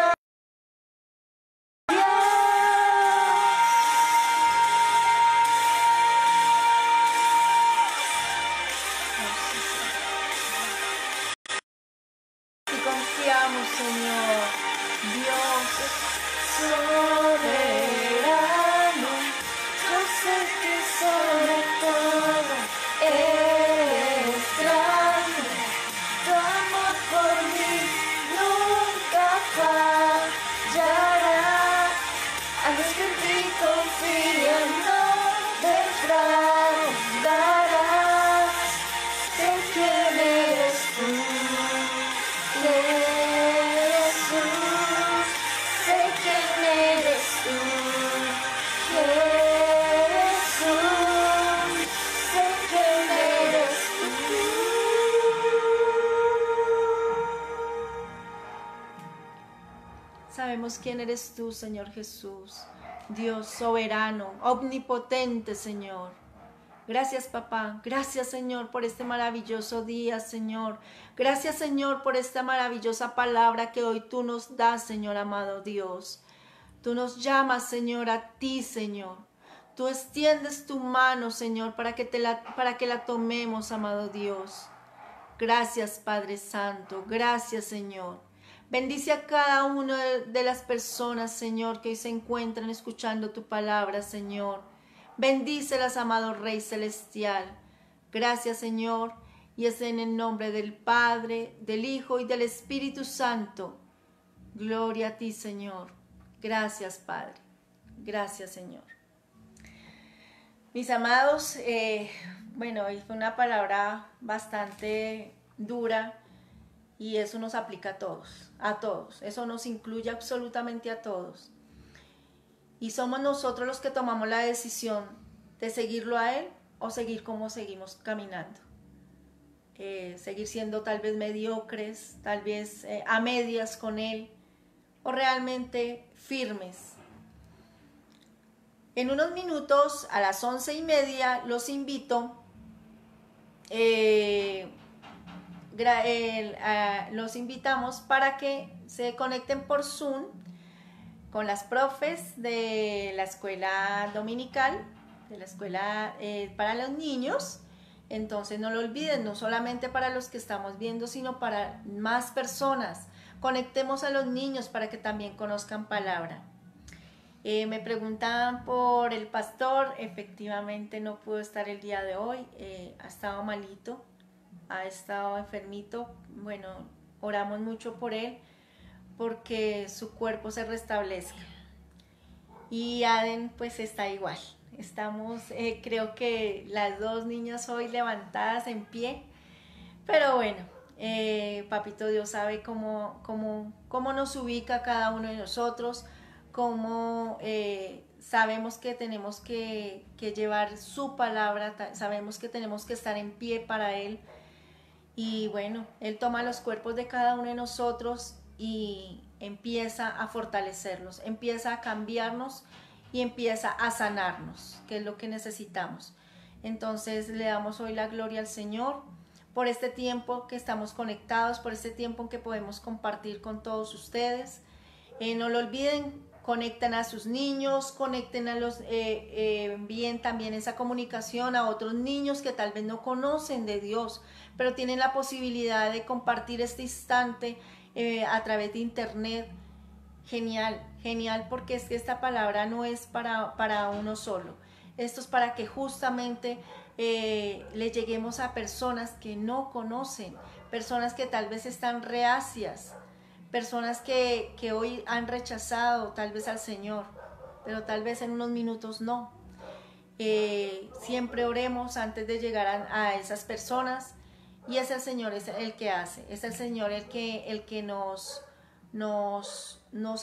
Y confiamos, Señor, Dios Soberano, yo sé que sobre todo eres grande. Tu amor por mí nunca fallará. A los que en ti confían no defraudarás. Sé quién eres tú, Jesús. Sé quién eres tú, Jesús. Sé quién eres tú. Sabemos quién eres tú, Señor Jesús, Dios soberano, omnipotente, Señor. Gracias, papá. Gracias, Señor, por este maravilloso día, Señor. Gracias, Señor, por esta maravillosa palabra que hoy tú nos das, Señor amado Dios. Tú nos llamas, Señor, a ti, Señor. Tú extiendes tu mano, Señor, para que la tomemos, amado Dios. Gracias, Padre Santo. Gracias, Señor. Bendice a cada una de las personas, Señor, que hoy se encuentran escuchando tu palabra, Señor. Bendícelas, amado Rey Celestial. Gracias, Señor. Y es en el nombre del Padre, del Hijo y del Espíritu Santo. Gloria a ti, Señor. Gracias, Padre. Gracias, Señor. Mis amados, bueno, hoy fue una palabra bastante dura y eso nos aplica a todos, eso nos incluye absolutamente a todos. Y somos nosotros los que tomamos la decisión de seguirlo a Él o seguir como seguimos caminando. Seguir siendo tal vez mediocres, tal vez a medias con Él o realmente firmes. En unos minutos, a las 11:30, los invito, los invitamos para que se conecten por Zoom con las profes de la escuela dominical, de la escuela para los niños. Entonces no lo olviden, no solamente para los que estamos viendo, sino para más personas. Conectemos a los niños para que también conozcan palabra. Me preguntaban por el pastor, efectivamente no pudo estar el día de hoy, ha estado malito, ha estado enfermito. Bueno, oramos mucho por él, porque su cuerpo se restablezca. Y Aden pues está igual. Estamos, creo que las dos niñas hoy levantadas en pie. Pero bueno, Papito Dios sabe cómo nos ubica cada uno de nosotros, cómo sabemos que tenemos que llevar su palabra, sabemos que tenemos que estar en pie para Él. Y bueno, Él toma los cuerpos de cada uno de nosotros y empieza a fortalecerlos, empieza a cambiarnos y empieza a sanarnos, que es lo que necesitamos. Entonces le damos hoy la gloria al Señor por este tiempo que estamos conectados, por este tiempo en que podemos compartir con todos ustedes. No lo olviden, conecten a sus niños, conecten a los, envíen también esa comunicación a otros niños que tal vez no conocen de Dios, pero tienen la posibilidad de compartir este instante a través de internet. Genial, genial, porque es que esta palabra no es para uno solo. Esto es para que justamente le lleguemos a personas que no conocen, personas que tal vez están reacias, personas que hoy han rechazado tal vez al Señor, pero tal vez en unos minutos no. Siempre oremos antes de llegar a esas personas Y es el Señor es el que hace, es el Señor el que nos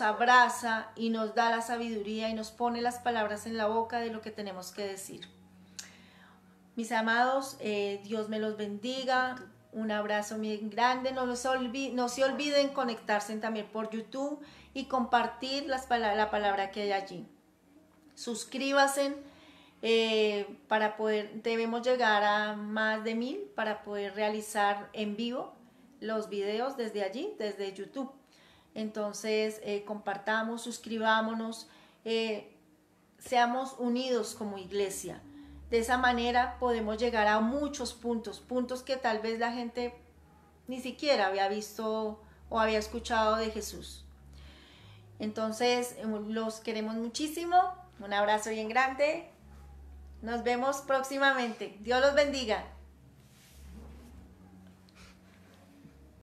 abraza y nos da la sabiduría y nos pone las palabras en la boca de lo que tenemos que decir. Mis amados, Dios me los bendiga. Un abrazo muy grande. No se olviden conectarse también por YouTube y compartir la palabra que hay allí. Suscríbanse para poder, debemos llegar a más de 1000 para poder realizar en vivo los videos desde allí, desde YouTube. Entonces, compartamos, suscribámonos, seamos unidos como iglesia. De esa manera podemos llegar a muchos puntos que tal vez la gente ni siquiera había visto o había escuchado de Jesús. Entonces, los queremos muchísimo. Un abrazo bien grande. Nos vemos próximamente. Dios los bendiga.